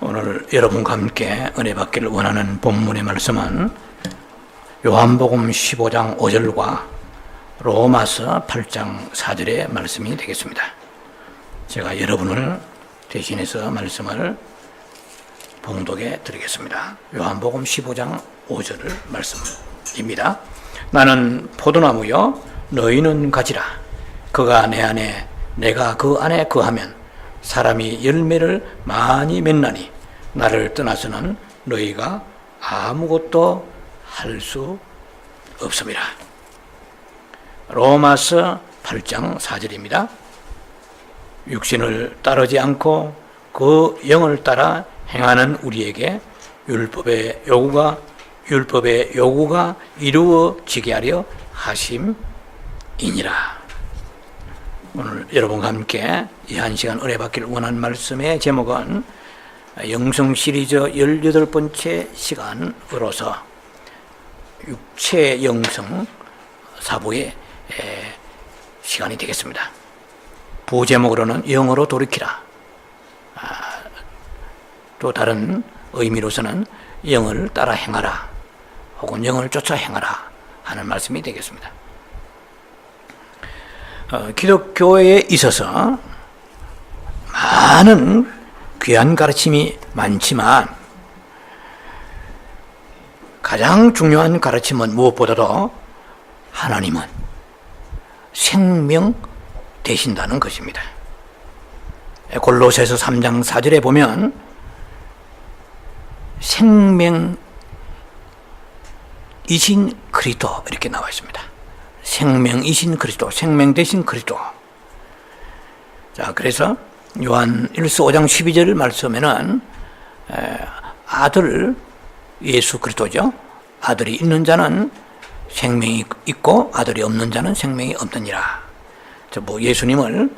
오늘 여러분과 함께 은혜 받기를 원하는 본문의 말씀은 요한복음 15장 5절과 로마서 8장 4절의 말씀이 되겠습니다. 제가 여러분을 대신해서 말씀을 봉독해 드리겠습니다. 요한복음 15장 5절 말씀입니다. 나는 포도나무요 너희는 가지라. 그가 내 안에 내가 그 안에 거하면 사람이 열매를 많이 맺나니 나를 떠나서는 너희가 아무것도 할 수 없습니다. 로마서 8장 4절입니다. 육신을 따르지 않고 그 영을 따라 행하는 우리에게 율법의 요구가 이루어지게 하려 하심이니라. 오늘 여러분과 함께 이 한 시간 은혜 받기를 원하는 말씀의 제목은 영성 시리즈 18번째 시간으로서 육체 영성 사부의 시간이 되겠습니다. 부제목으로는 영으로 돌이키라. 또 다른 의미로서는 영을 따라 행하라 혹은 영을 쫓아 행하라 하는 말씀이 되겠습니다. 기독교에 있어서 많은 귀한 가르침이 많지만 가장 중요한 가르침은 무엇보다도 하나님은 생명 되신다는 것입니다. 골로새서 3장 4절에 보면 생명이신 그리스도 이렇게 나와 있습니다. 생명이신 그리스도, 생명 되신 그리스도. 자, 그래서 요한 1서 5장 12절 말씀에는 아들 예수 그리스도죠. 아들이 있는 자는 생명이 있고 아들이 없는 자는 생명이 없느니라. 예수님을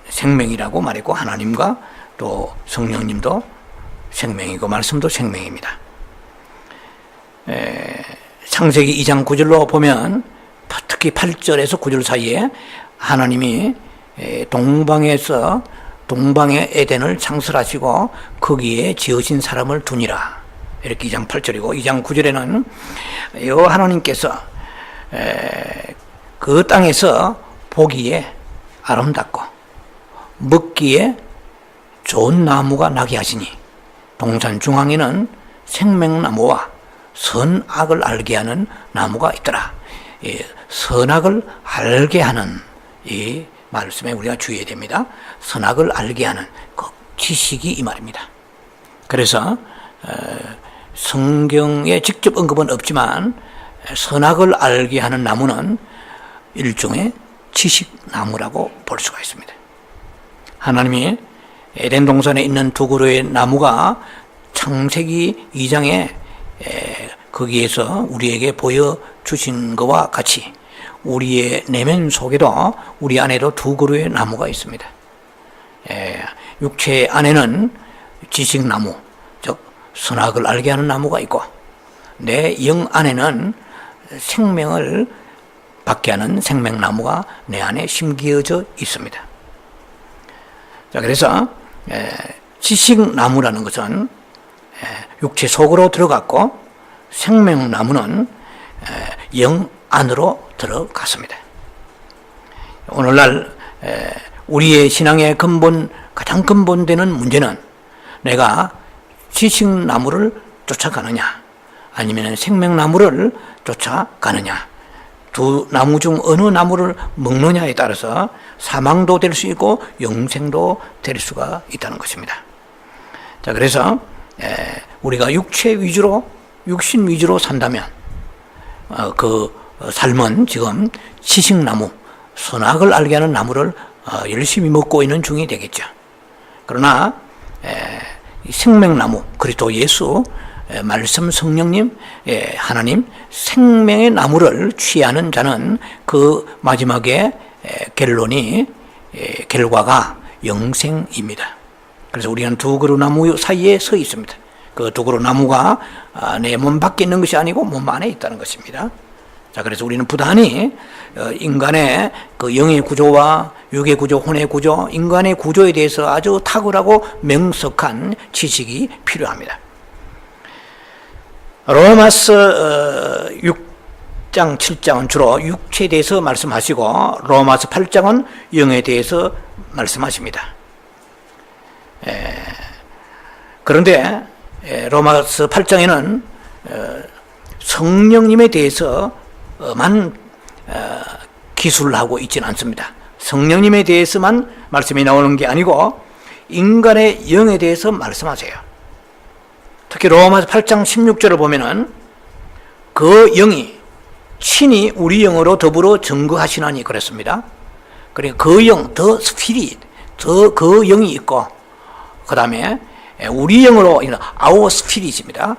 생명이라고 말했고 하나님과 또 성령님도 생명이고 말씀도 생명입니다. 창세기 2장 9절로 보면 특히 8절에서 9절 사이에 하나님이 동방의 에덴을 창설하시고 거기에 지으신 사람을 두니라. 이렇게 2장 8절이고 2장 9절에는 하나님께서 그 땅에서 보기에 아름답고 먹기에 좋은 나무가 나게 하시니 동산 중앙에는 생명나무와 선악을 알게 하는 나무가 있더라. 선악을 알게 하는 이 말씀에 우리가 주의해야 됩니다. 선악을 알게 하는 그 지식이 이 말입니다. 그래서 성경에 직접 언급은 없지만 선악을 알게 하는 나무는 일종의 지식나무라고 볼 수가 있습니다. 하나님이 에덴 동산에 있는 두 그루의 나무가 창세기 2장에 거기에서 우리에게 보여주신 것과 같이 우리의 내면 속에도 우리 안에도 두 그루의 나무가 있습니다. 육체 안에는 지식나무, 즉 선악을 알게 하는 나무가 있고 내 영 안에는 생명을 받게 하는 생명나무가 내 안에 심겨져 있습니다. 자, 그래서 지식나무라는 것은 육체 속으로 들어갔고 생명나무는 영 안으로 들어갔습니다. 오늘날 우리의 신앙의 가장 근본되는 문제는 내가 지식나무를 쫓아가느냐 아니면 생명나무를 쫓아가느냐, 두 나무 중 어느 나무를 먹느냐에 따라서 사망도 될 수 있고 영생도 될 수가 있다는 것입니다. 자, 그래서 우리가 육신 위주로 산다면 그 삶은 지금 지식나무, 선악을 알게 하는 나무를 열심히 먹고 있는 중이 되겠죠. 그러나 생명나무, 그리스도 예수, 말씀 성령님, 하나님, 생명의 나무를 취하는 자는 그 마지막에 결과가 영생입니다. 그래서 우리는 두 그루 나무 사이에 서 있습니다. 그 두 그루 나무가 내 몸 밖에 있는 것이 아니고 몸 안에 있다는 것입니다. 자, 그래서 우리는 부단히 인간의 그 영의 구조와 육의 구조, 혼의 구조, 인간의 구조에 대해서 아주 탁월하고 명석한 지식이 필요합니다. 로마서 6장, 7장은 주로 육체에 대해서 말씀하시고 로마서 8장은 영에 대해서 말씀하십니다. 그런데 로마서 8장에는 성령님에 대해서만 기술하고 있지는 않습니다. 성령님에 대해서만 말씀이 나오는 게 아니고 인간의 영에 대해서 말씀하세요. 특히 로마서 8장 16절을 보면은 그 영이 친히 우리 영으로 더불어 증거하시나니 그랬습니다. 그러니까 그 영, 더 스피릿, 그 영이 있고 그 다음에 우리 영으로 our spirit입니다.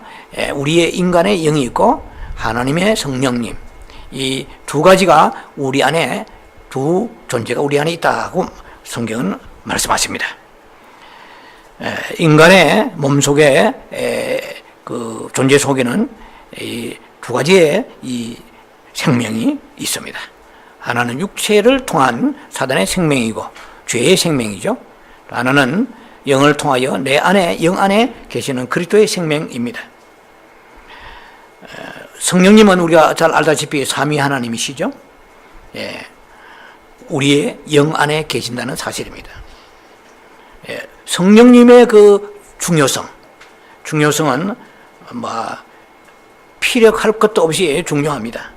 우리의 인간의 영이 있고 하나님의 성령님, 이 두 가지가 우리 안에, 두 존재가 우리 안에 있다고 성경은 말씀하십니다. 인간의 몸 속에 그 존재 속에는 이 두 가지의 이 생명이 있습니다. 하나는 육체를 통한 사단의 생명이고 죄의 생명이죠. 하나는 영을 통하여 내 안에, 영 안에 계시는 그리스도의 생명입니다. 성령님은 우리가 잘 알다시피 삼위 하나님이시죠. 우리의 영 안에 계신다는 사실입니다. 성령님의 그 중요성은 피력할 것도 없이 중요합니다.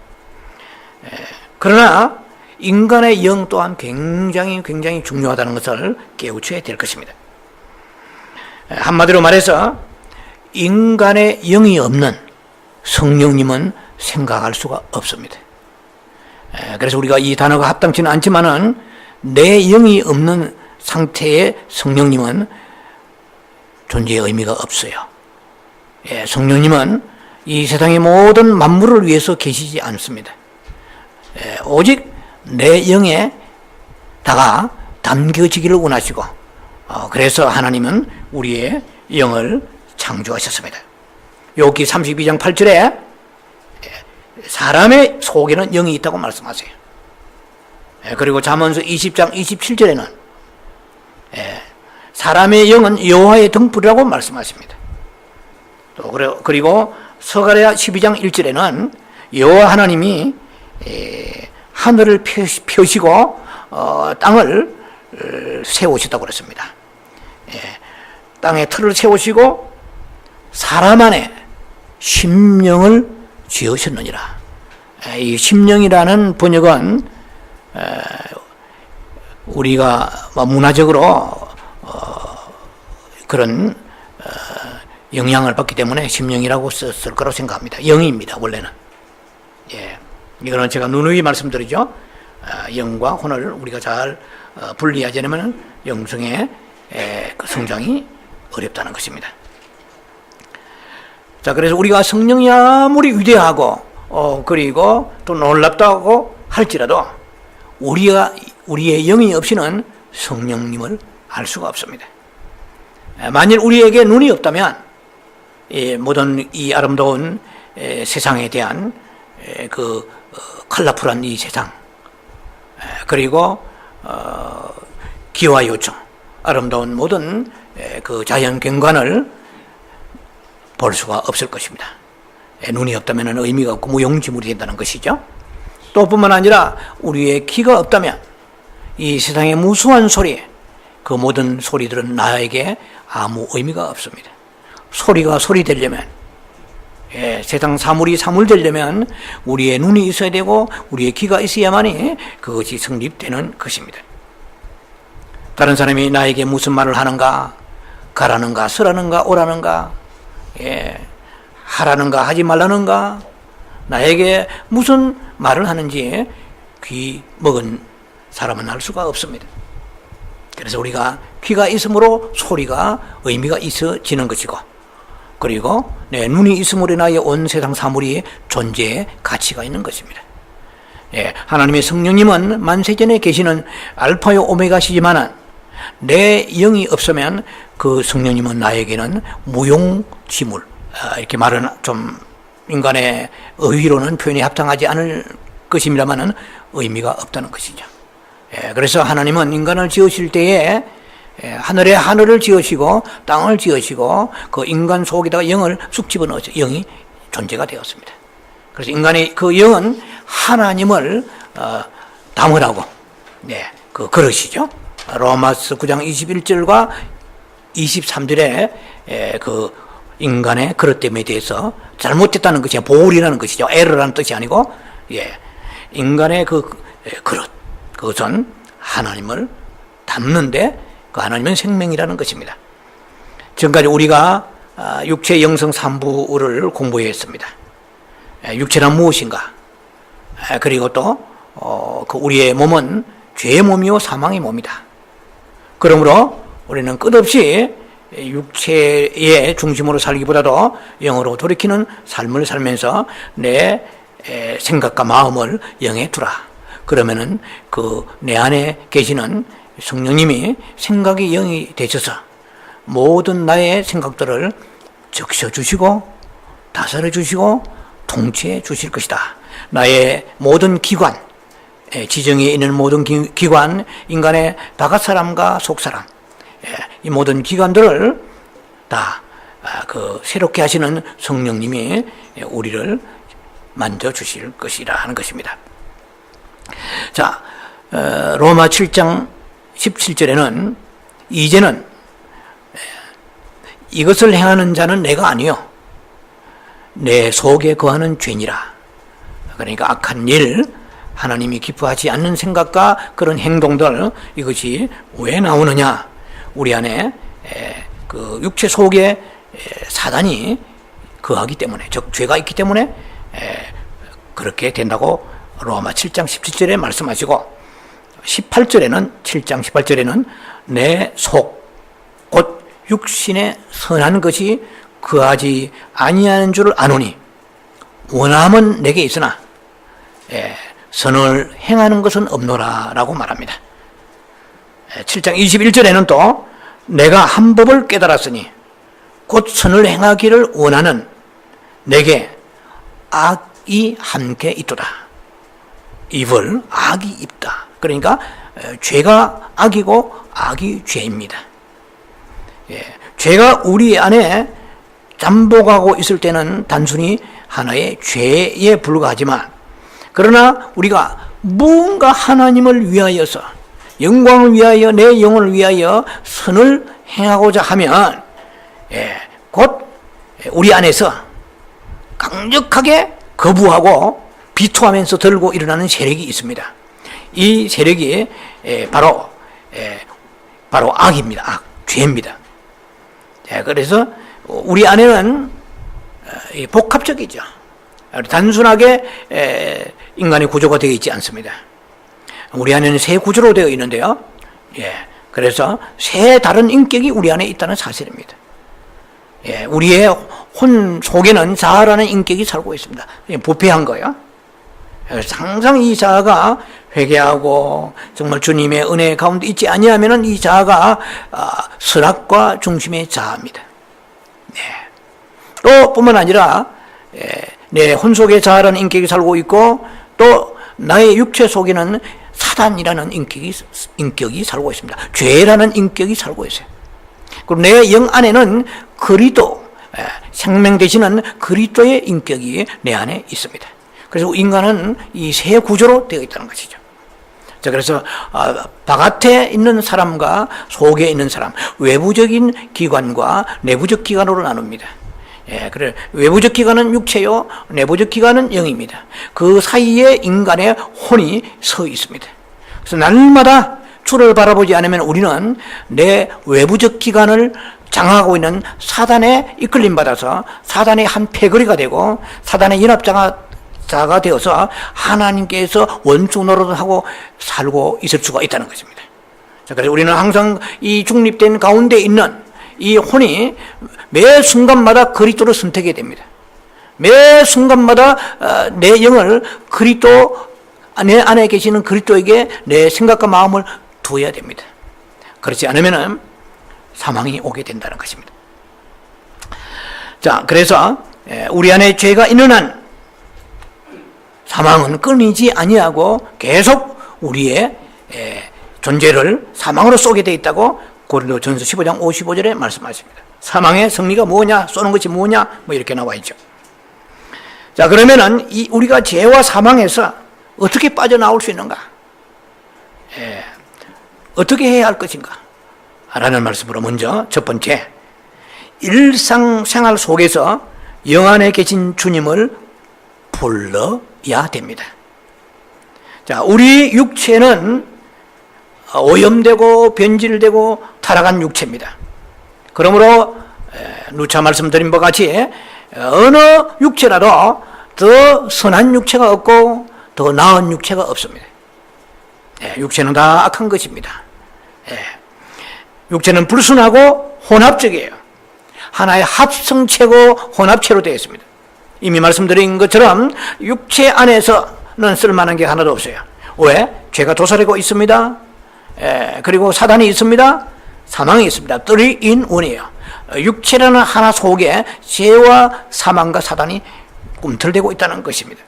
그러나 인간의 영 또한 굉장히 중요하다는 것을 깨우쳐야 될 것입니다. 한마디로 말해서 인간의 영이 없는 성령님은 생각할 수가 없습니다. 그래서 우리가 이 단어가 합당치는 않지만은 내 영이 없는 상태의 성령님은 존재의 의미가 없어요. 성령님은 이 세상의 모든 만물을 위해서 계시지 않습니다. 오직 내 영에다가 담겨지기를 원하시고 그래서 하나님은 우리의 영을 창조하셨습니다. 욥기 32장 8절에 사람의 속에는 영이 있다고 말씀하세요. 그리고 잠언서 20장 27절에는 사람의 영은 여호와의 등불이라고 말씀하십니다. 또 그리고 스가랴 12장 1절에는 여호와 하나님이 하늘을 펴시고 땅을 세우셨다고 그랬습니다. 땅에 틀을 세우시고 사람 안에 심령을 지으셨느니라. 이 심령이라는 번역은 우리가 문화적으로 그런 영향을 받기 때문에 심령이라고 썼을 거라고 생각합니다. 영입니다, 원래는. 이거는 제가 누누이 말씀드리죠. 영과 혼을 우리가 잘 분리하지 않으면 영성의 그 성장이 어렵다는 것입니다. 자, 그래서 우리가 성령이 아무리 위대하고 그리고 또 놀랍다고 할지라도 우리의 영이 없이는 성령님을 알 수가 없습니다. 만일 우리에게 눈이 없다면 모든 이 아름다운 세상에 대한 그 컬러풀한 이 세상, 그리고 기와 요청, 아름다운 모든 그 자연 경관을 볼 수가 없을 것입니다. 눈이 없다면 의미가 없고 무용지물이 된다는 것이죠. 또 뿐만 아니라 우리의 귀가 없다면 이 세상의 무수한 소리, 그 모든 소리들은 나에게 아무 의미가 없습니다. 소리가 소리 되려면, 세상 사물이 사물 되려면 우리의 눈이 있어야 되고 우리의 귀가 있어야만이 그것이 성립되는 것입니다. 다른 사람이 나에게 무슨 말을 하는가, 가라는가, 서라는가, 오라는가, 하라는가, 하지 말라는가, 나에게 무슨 말을 하는지 귀 먹은 사람은 알 수가 없습니다. 그래서 우리가 귀가 있으므로 소리가 의미가 있어지는 것이고, 그리고 내 눈이 있으므로 인하여 온 세상 사물이 존재의 가치가 있는 것입니다. 하나님의 성령님은 만세전에 계시는 알파요 오메가시지만 내 영이 없으면 그 성령님은 나에게는 무용지물, 이렇게 말은 좀 인간의 의의로는 표현이 합당하지 않을 것입니다만은 의미가 없다는 것이죠. 그래서 하나님은 인간을 지으실 때에 하늘에 하늘을 지으시고 땅을 지으시고 그 인간 속에다가 영을 쑥 집어넣어서 영이 존재가 되었습니다. 그래서 인간의 그 영은 하나님을 담으라고 그 그릇이죠. 로마서 9장 21절과 23절에 그 인간의 그릇됨에 대해서 잘못됐다는 것이 보울이라는 것이죠. 에러라는 뜻이 아니고 인간의 그 그릇, 그것은 하나님을 담는데 그 하나님은 생명이라는 것입니다. 지금까지 우리가 육체 영성 3부를 공부했습니다. 육체란 무엇인가? 그리고 또 그 우리의 몸은 죄의 몸이요 사망의 몸이다. 그러므로 우리는 끝없이 육체의 중심으로 살기보다도 영으로 돌이키는 삶을 살면서 내 생각과 마음을 영에 두라. 그러면은 그 내 안에 계시는 성령님이 생각이 영이 되셔서 모든 나의 생각들을 적셔주시고 다스려주시고 통치해 주실 것이다. 나의 모든 기관, 지정에 있는 모든 기관, 인간의 바깥사람과 속사람, 이 모든 기관들을 다 그 새롭게 하시는 성령님이 우리를 만져주실 것이라 하는 것입니다. 자, 로마 7장 17절에는 이제는 이것을 행하는 자는 내가 아니요 내 속에 거하는 죄니라. 그러니까 악한 일, 하나님이 기뻐하지 않는 생각과 그런 행동들, 이것이 왜 나오느냐? 우리 안에 그 육체 속에 사단이 거하기 때문에, 즉 죄가 있기 때문에 그렇게 된다고 로마 7장 17절에 말씀하시고 18절에는 7장 18절에는 내 속 곧 육신의 선한 것이 거하지 아니하는 줄을 아노니 원함은 내게 있으나 선을 행하는 것은 없노라 라고 말합니다. 7장 21절에는 또 내가 한 법을 깨달았으니 곧 선을 행하기를 원하는 내게 악이 함께 있도다. evil, 악이 있다. 그러니까 죄가 악이고 악이 죄입니다. 죄가 우리 안에 잠복하고 있을 때는 단순히 하나의 죄에 불과하지만, 그러나 우리가 무언가 하나님을 위하여서, 영광을 위하여, 내 영혼을 위하여 선을 행하고자 하면 곧 우리 안에서 강력하게 거부하고 비토하면서 들고 일어나는 세력이 있습니다. 이 세력이 바로 악입니다. 악, 죄입니다. 그래서 우리 안에는 복합적이죠. 단순하게 인간의 구조가 되어 있지 않습니다. 우리 안에는 세 구조로 되어 있는데요. 그래서 세 다른 인격이 우리 안에 있다는 사실입니다. 우리의 혼 속에는 자아라는 인격이 살고 있습니다. 부패한 거예요. 그래서 항상 이 자아가 회개하고 정말 주님의 은혜 가운데 있지 아니하면은 이 자아가 선악과 중심의 자아입니다. 또 뿐만 아니라 내 혼 속에 자아라는 인격이 살고 있고, 또 나의 육체 속에는 사단이라는 인격이 살고 있습니다. 죄라는 인격이 살고 있어요. 그리고 내 영 안에는 그리스도, 생명 되시는 그리스도의 인격이 내 안에 있습니다. 그래서 인간은 이 세 구조로 되어 있다는 것이죠. 자, 그래서 바깥에 있는 사람과 속에 있는 사람, 외부적인 기관과 내부적 기관으로 나눕니다. 그래, 외부적 기관은 육체요, 내부적 기관은 영입니다. 그 사이에 인간의 혼이 서 있습니다. 그래서 날마다 주를 바라보지 않으면 우리는 내 외부적 기관을 장악하고 있는 사단에 이끌림 받아서 사단의 한 패거리가 되고 사단의 연합자가 되어서 하나님께서 원수 노릇을 하고 살고 있을 수가 있다는 것입니다. 자, 그래서 우리는 항상 이 중립된 가운데 있는 이 혼이 매 순간마다 그리스도를 선택해야 됩니다. 매 순간마다 내 영을 그리스도, 내 안에 계시는 그리스도에게 내 생각과 마음을 두어야 됩니다. 그렇지 않으면 사망이 오게 된다는 것입니다. 자, 그래서 우리 안에 죄가 있는 한 사망은 끊이지 아니하고 계속 우리의 존재를 사망으로 쏘게 돼 있다고 고린도전서 15장 55절에 말씀하십니다. 사망의 승리가 뭐냐, 쏘는 것이 뭐냐, 뭐 이렇게 나와 있죠. 자, 그러면은 우리가 죄와 사망에서 어떻게 빠져나올 수 있는가? 어떻게 해야 할 것인가? 라는 말씀으로 먼저 첫 번째, 일상생활 속에서 영 안에 계신 주님을 불러야 됩니다. 자, 우리 육체는 오염되고 변질되고 타락한 육체입니다. 그러므로 누차 말씀드린 바와 같이 어느 육체라도 더 선한 육체가 없고 더 나은 육체가 없습니다. 육체는 다 악한 것입니다. 육체는 불순하고 혼합적이에요. 하나의 합성체고 혼합체로 되어 있습니다. 이미 말씀드린 것처럼 육체 안에서는 쓸만한 게 하나도 없어요. 왜? 죄가 도사리고 있습니다. 그리고 사단이 있습니다. 사망이 있습니다. 3in1이에요. 육체라는 하나 속에 죄와 사망과 사단이 꿈틀대고 있다는 것입니다.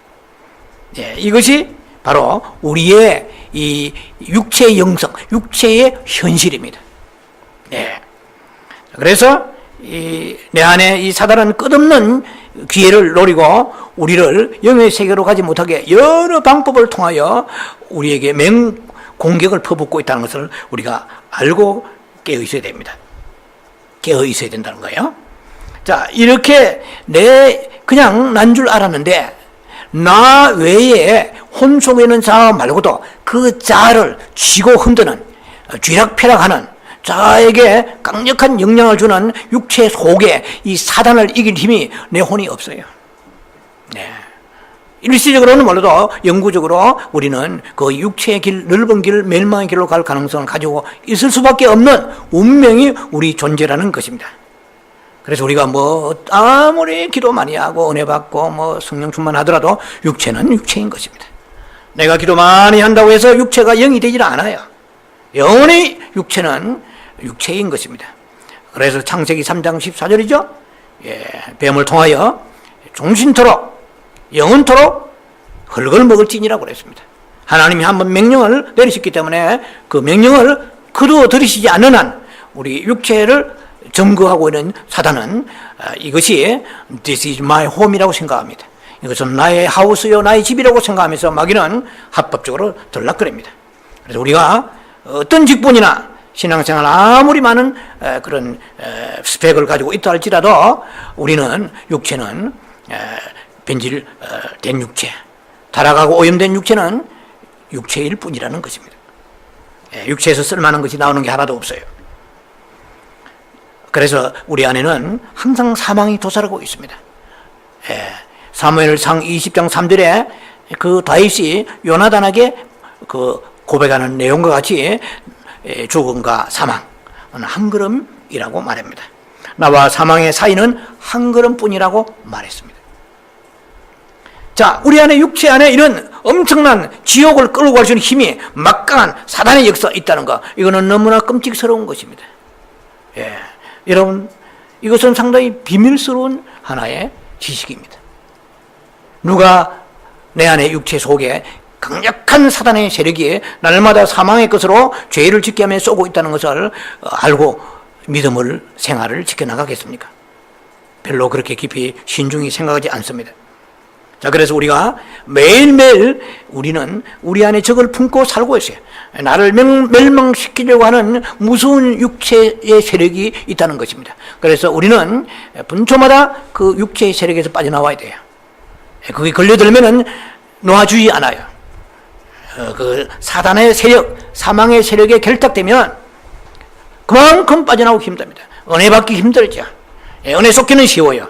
이것이 바로 우리의 이 육체의 영성, 육체의 현실입니다. 그래서 내 안에 이 사단은 끝없는 기회를 노리고 우리를 영의 세계로 가지 못하게 여러 방법을 통하여 우리에게 공격을 퍼붓고 있다는 것을 우리가 알고 깨어 있어야 됩니다. 깨어 있어야 된다는 거예요. 자, 이렇게 그냥 난 줄 알았는데 나 외에 혼 속에 있는 자 말고도 그 자를 쥐고 흔드는, 쥐락펴락하는 자에게 강력한 영향을 주는 육체 속에 이 사단을 이길 힘이 내 혼이 없어요. 일시적으로는 몰라도 영구적으로 우리는 그 육체의 길, 넓은 길, 멸망의 길로 갈 가능성을 가지고 있을 수밖에 없는 운명이 우리 존재라는 것입니다. 그래서 우리가 아무리 기도 많이 하고 은혜 받고 성령 충만하더라도 육체는 육체인 것입니다. 내가 기도 많이 한다고 해서 육체가 영이 되질 않아요. 영원히 육체는 육체인 것입니다. 그래서 창세기 3장 14절이죠. 뱀을 통하여 종신토록 영원토록 흙을 먹을지니라고 그랬습니다. 하나님이 한번 명령을 내리셨기 때문에 그 명령을 거두어 들이시지 않는 한 우리 육체를 점거하고 있는 사단은 이것이 This is my home이라고 생각합니다. 이것은 나의 하우스요, 나의 집이라고 생각하면서 마귀는 합법적으로 들락거립니다. 그래서 우리가 어떤 직분이나 신앙생활 아무리 많은 그런 스펙을 가지고 있다 할지라도 우리는 육체는 변질된 육체, 타락하고 오염된 육체는 육체일 뿐이라는 것입니다. 육체에서 쓸만한 것이 나오는 게 하나도 없어요. 그래서 우리 안에는 항상 사망이 도사리고 있습니다. 사무엘상 20장 3절에 그 다윗이 요나단에게 그 고백하는 내용과 같이 죽음과 사망은 한 걸음이라고 말합니다. 나와 사망의 사이는 한 걸음뿐이라고 말했습니다. 자, 우리 안에 육체 안에 이런 엄청난 지옥을 끌고 갈 수 있는 힘이 막강한 사단의 역사가 있다는 거, 이거는 너무나 끔찍스러운 것입니다. 여러분, 이것은 상당히 비밀스러운 하나의 지식입니다. 누가 내 안에 육체 속에 강력한 사단의 세력이 날마다 사망의 것으로 죄를 짓게 하며 쏘고 있다는 것을 알고 믿음을, 생활을 지켜나가겠습니까? 별로 그렇게 깊이 신중히 생각하지 않습니다. 자, 그래서 우리가 매일매일 우리는 우리 안에 적을 품고 살고 있어요. 나를 멸망시키려고 하는 무서운 육체의 세력이 있다는 것입니다. 그래서 우리는 분초마다 그 육체의 세력에서 빠져나와야 돼요. 그게 걸려들면은 놓아주지 않아요. 그 사단의 세력, 사망의 세력에 결탁되면 그만큼 빠져나오기 힘듭니다. 은혜 받기 힘들죠. 은혜 쏟기는 쉬워요.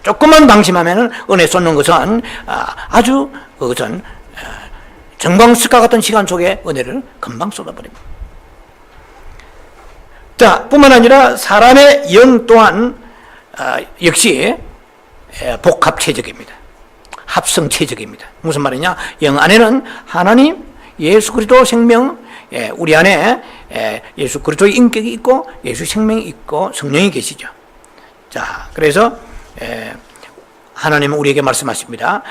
조금만 방심하면 은혜 쏟는 것은 아주 그것은 정광석과 같은 시간 속에 은혜를 금방 쏟아버립니다. 자, 뿐만 아니라 사람의 영 또한 역시 복합체적입니다. 합성체적입니다. 무슨 말이냐? 영 안에는 하나님, 예수 그리스도 생명, 우리 안에 예수 그리스도의 인격이 있고 예수 생명이 있고 성령이 계시죠. 자, 그래서 하나님은 우리에게 말씀하십니다.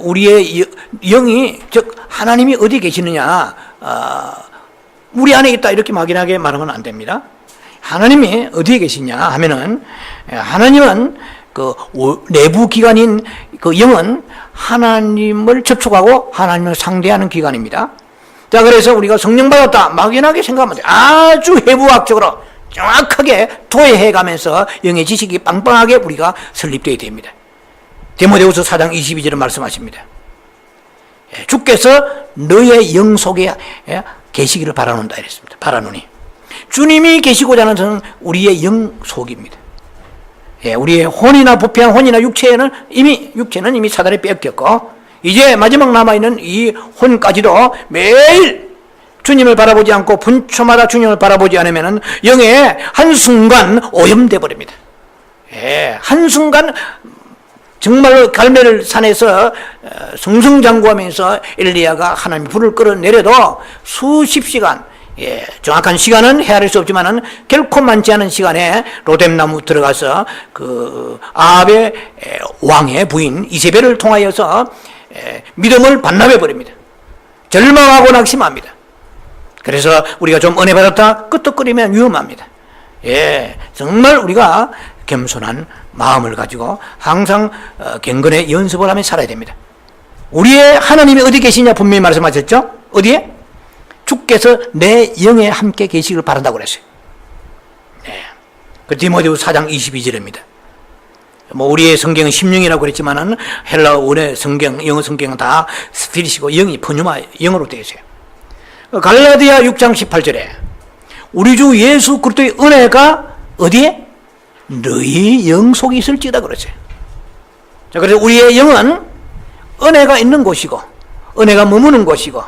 우리의 영이, 즉 하나님이 어디 계시느냐, 우리 안에 있다 이렇게 막연하게 말하면 안 됩니다. 하나님이 어디에 계시냐 하면은 하나님은 그 내부 기관인 그 영은 하나님을 접촉하고 하나님을 상대하는 기관입니다. 자, 그래서 우리가 성령 받았다 막연하게 생각하면 돼. 아주 해부학적으로 정확하게 토해해 가면서 영의 지식이 빵빵하게 우리가 설립되어야 됩니다. 디모데후서 4장 22절에 말씀하십니다. 주께서 너의 영 속에 계시기를 바라는다 이랬습니다. 바라노니 주님이 계시고자 하는 것은 우리의 영 속입니다. 우리의 혼이나 부패한 혼이나 육체는 이미 사단에 뺏겼고 이제 마지막 남아있는 이 혼까지도 매일 주님을 바라보지 않고 분초마다 주님을 바라보지 않으면 영의 한순간 오염돼 버립니다. 한순간 정말로 갈멜 산에서 승승장구하면서 엘리야가 하나님의 불을 끌어내려도 수십 시간, 정확한 시간은 헤아릴 수 없지만은 결코 많지 않은 시간에 로뎀나무 들어가서 그 아합의 왕의 부인 이세벨을 통하여서 믿음을 반납해 버립니다. 절망하고 낙심합니다. 그래서 우리가 좀 은혜 받았다 끄떡거리면 위험합니다. 정말 우리가 겸손한 마음을 가지고 항상 경건의 연습을 하며 살아야 됩니다. 우리의 하나님이 어디 계시냐 분명히 말씀하셨죠? 어디에? 주께서 내 영에 함께 계시기를 바란다고 그랬어요. 그 디모데후서 4장 22절입니다. 우리의 성경은 심령이라고 그랬지만은 헬라 원의 성경, 영어 성경은 다 스피릿이고 영이 푸뉴마 영어로 되어 있어요. 갈라디아 6장 18절에 우리 주 예수 그리스도의 은혜가 어디에? 너희 영 속에 있을지다 그랬어요. 자, 그래서 우리의 영은 은혜가 있는 곳이고 은혜가 머무는 곳이고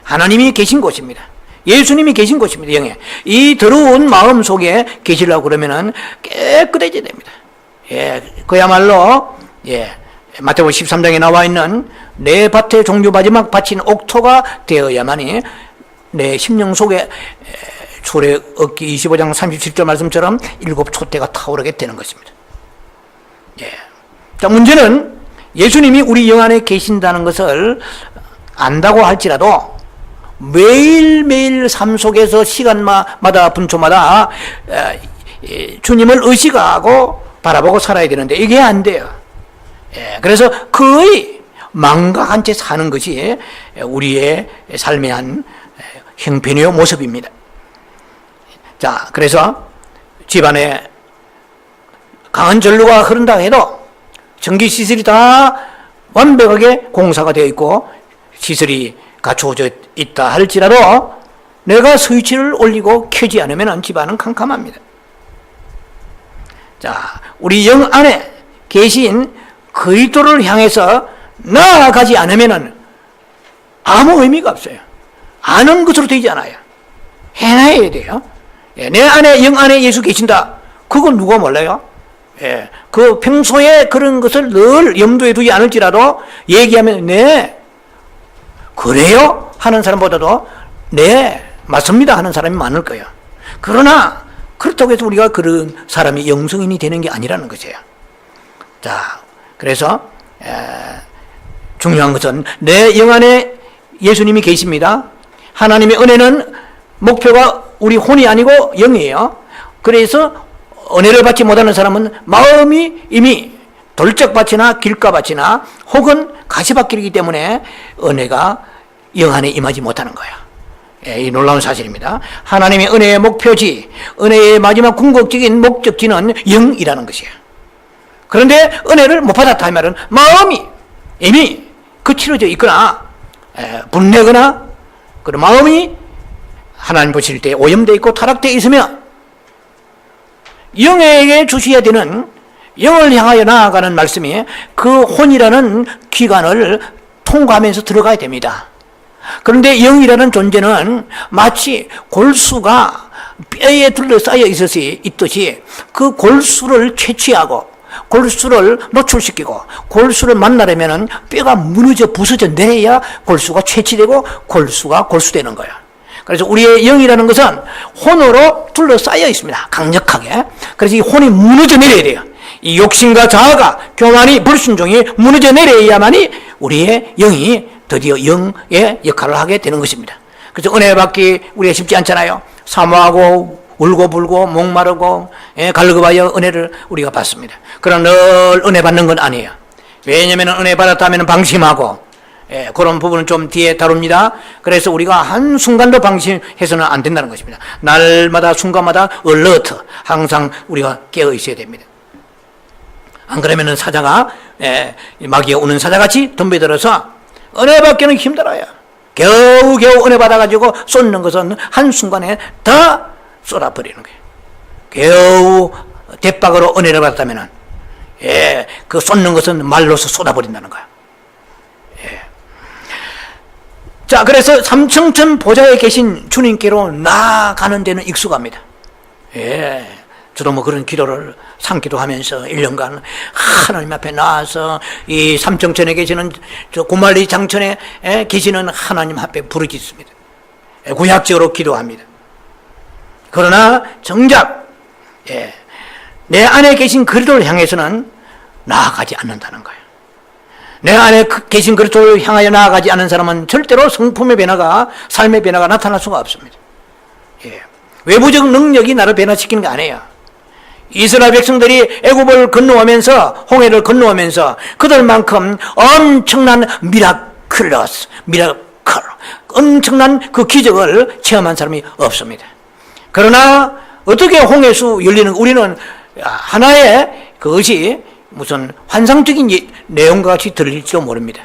하나님이 계신 곳입니다. 예수님이 계신 곳입니다. 영에 이 더러운 마음 속에 계시려고 그러면은 깨끗해져야 됩니다. 그야말로 마태복음 13장에 나와 있는 내 밭의 종류 마지막 바친 옥토가 되어야만이 내 심령 속에 출애굽기 25장 37절 말씀처럼 7 촛대가 타오르게 되는 것입니다. 자, 문제는 예수님이 우리 영 안에 계신다는 것을 안다고 할지라도 매일매일 삶 속에서 시간마다 분초마다 주님을 의식하고 바라보고 살아야 되는데 이게 안 돼요. 그래서 거의 망각한 채 사는 것이 우리의 삶의 한 형편이요 모습입니다. 자, 그래서 집안에 강한 전류가 흐른다 해도 전기 시설이 다 완벽하게 공사가 되어 있고 시설이 갖추어져 있다 할지라도 내가 스위치를 올리고 켜지 않으면 집안은 캄캄합니다. 자, 우리 영 안에 계신 그리스도를 향해서 나아가지 않으면 아무 의미가 없어요. 아는 것으로 되지 않아요. 해놔야 돼요. 내 안에 영 안에 예수 계신다. 그건 누가 몰라요? 그 평소에 그런 것을 늘 염두에 두지 않을지라도 얘기하면 네 그래요? 하는 사람보다도 네 맞습니다 하는 사람이 많을 거예요. 그러나 그렇다고 해서 우리가 그런 사람이 영성인이 되는 게 아니라는 것이에요. 자, 그래서 중요한 것은 내 영 안에 예수님이 계십니다. 하나님의 은혜는 목표가 우리 혼이 아니고 영이에요. 그래서 은혜를 받지 못하는 사람은 마음이 이미 돌짝밭이나 길가밭이나 혹은 가시밭길이기 때문에 은혜가 영 안에 임하지 못하는 거예요. 이 놀라운 사실입니다. 하나님의 은혜의 목표지, 은혜의 마지막 궁극적인 목적지는 영이라는 것이에요. 그런데 은혜를 못 받았다 하면 마음이 이미 거칠어져 있거나 분내거나 그런 마음이 하나님 보실 때 오염되어 있고 타락되어 있으면 영에게 주셔야 되는 영을 향하여 나아가는 말씀이 그 혼이라는 기관을 통과하면서 들어가야 됩니다. 그런데 영이라는 존재는 마치 골수가 뼈에 둘러싸여 있듯이 그 골수를 채취하고 골수를 노출시키고 골수를 만나려면 뼈가 무너져 부서져 내려야 골수가 채취되고 골수가 골수되는 거예요. 그래서 우리의 영이라는 것은 혼으로 둘러싸여 있습니다. 강력하게. 그래서 이 혼이 무너져 내려야 돼요. 이 욕심과 자아가 교만이 불순종이 무너져 내려야만이 우리의 영이 드디어 영의 역할을 하게 되는 것입니다. 그래서 은혜 받기 우리가 쉽지 않잖아요. 사모하고 울고 불고 목마르고 갈급하여 은혜를 우리가 받습니다. 그러나 늘 은혜 받는 건 아니에요. 왜냐하면 은혜 받았다면 방심하고 그런 부분은 좀 뒤에 다룹니다. 그래서 우리가 한순간도 방심해서는 안 된다는 것입니다. 날마다 순간마다 얼러트 항상 우리가 깨어 있어야 됩니다. 안 그러면은 사자가 마귀에 오는 사자같이 덤벼들어서 은혜 받기는 힘들어요. 겨우겨우 은혜 받아가지고 쏟는 것은 한순간에 다 쏟아버리는 거예요. 겨우 대박으로 은혜를 받았다면은 그 쏟는 것은 말로서 쏟아버린다는 거야. 자, 그래서 삼층천 보좌에 계신 주님께로 나아가는 데는 익숙합니다. 저도 뭐 그런 기도를 삼기도 하면서 1년간 하나님 앞에 나와서 이 삼청천에 계시는 저 고말리 장천에 계시는 하나님 앞에 부르짖습니다. 구약적으로 기도합니다. 그러나 정작 내 안에 계신 그리스도를 향해서는 나아가지 않는다는 거예요. 내 안에 계신 그리스도를 향하여 나아가지 않는 사람은 절대로 성품의 변화가, 삶의 변화가 나타날 수가 없습니다. 외부적 능력이 나를 변화시키는 게 아니에요. 이스라엘 백성들이 애굽을 건너오면서, 홍해를 건너오면서 그들만큼 엄청난 미라클, 엄청난 그 기적을 체험한 사람이 없습니다. 그러나 어떻게 홍해수 열리는, 우리는 하나의 그것이 무슨 환상적인 내용과 같이 들릴지도 모릅니다.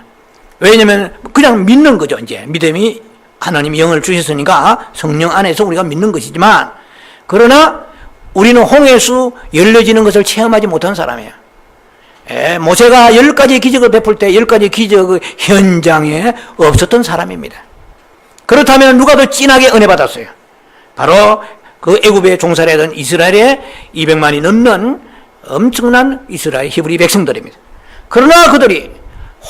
왜냐하면 그냥 믿는 거죠. 이제 믿음이 하나님이 영을 주셨으니까 성령 안에서 우리가 믿는 것이지만, 그러나 우리는 홍해수 열려지는 것을 체험하지 못한 사람이에요. 모세가 10가지 기적을 베풀 때 10가지 기적의 현장에 없었던 사람입니다. 그렇다면 누가 더 진하게 은혜 받았어요? 바로 그 애굽에 종살이하던 이스라엘의 200만이 넘는 엄청난 이스라엘 히브리 백성들입니다. 그러나 그들이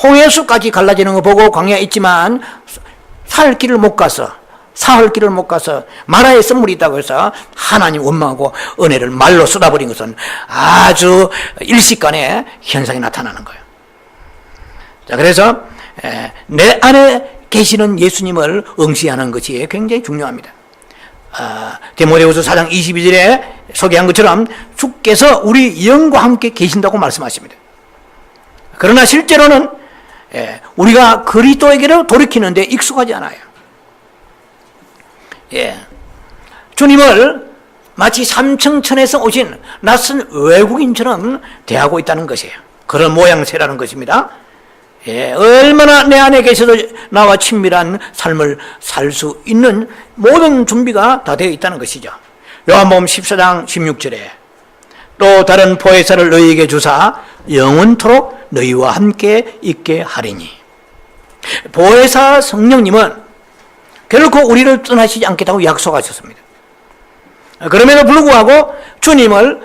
홍해수까지 갈라지는 거 보고 광야에 있지만 살 길을 못 가서, 사흘 길을 못 가서 마라의 선물이 있다고 해서 하나님 원망하고 은혜를 말로 쏟아버린 것은 아주 일시간에 현상이 나타나는 거예요. 자, 그래서 내 안에 계시는 예수님을 응시하는 것이 굉장히 중요합니다. 디모데후서 4장 22절에 소개한 것처럼 주께서 우리 영과 함께 계신다고 말씀하십니다. 그러나 실제로는 우리가 그리스도에게로 돌이키는데 익숙하지 않아요. 주님을 마치 삼청천에서 오신 낯선 외국인처럼 대하고 있다는 것이에요. 그런 모양새라는 것입니다. 얼마나 내 안에 계셔도 나와 친밀한 삶을 살 수 있는 모든 준비가 다 되어 있다는 것이죠. 요한복음 14장 16절에 또 다른 보혜사를 너희에게 주사 영원토록 너희와 함께 있게 하리니. 보혜사 성령님은 결코 우리를 떠나시지 않겠다고 약속하셨습니다. 그럼에도 불구하고 주님을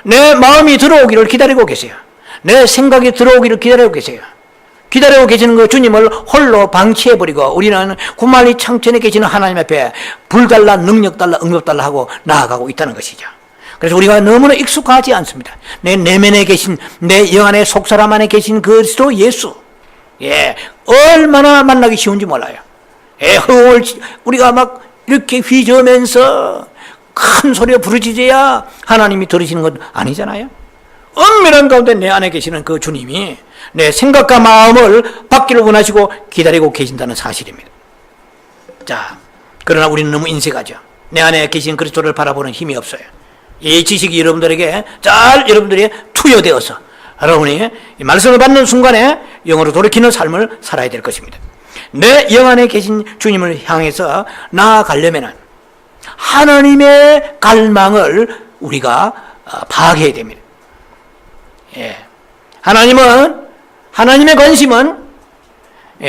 내 마음이 들어오기를 기다리고 계세요. 내 생각이 들어오기를 기다리고 계세요. 기다리고 계시는 그 주님을 홀로 방치해버리고 우리는 구말리 창천에 계시는 하나님 앞에 불달라, 능력달라, 응답달라 하고 나아가고 있다는 것이죠. 그래서 우리가 너무나 익숙하지 않습니다. 내 내면에 계신, 내 영 안에 속사람 안에 계신 그리스도 예수, 얼마나 만나기 쉬운지 몰라요. 허울 우리가 막 이렇게 휘저으면서 큰 소리로 부르짖어야 하나님이 들으시는 건 아니잖아요. 엄밀한 가운데 내 안에 계시는 그 주님이 내 생각과 마음을 받기를 원하시고 기다리고 계신다는 사실입니다. 자, 그러나 우리는 너무 인색하죠. 내 안에 계신 그리스도를 바라보는 힘이 없어요. 이 지식이 여러분들에게 여러분들이 투여되어서 여러분이 이 말씀을 받는 순간에 영으로 돌이키는 삶을 살아야 될 것입니다. 내 영 안에 계신 주님을 향해서 나아가려면 하나님의 갈망을 우리가 파악해야 됩니다. 하나님의 관심은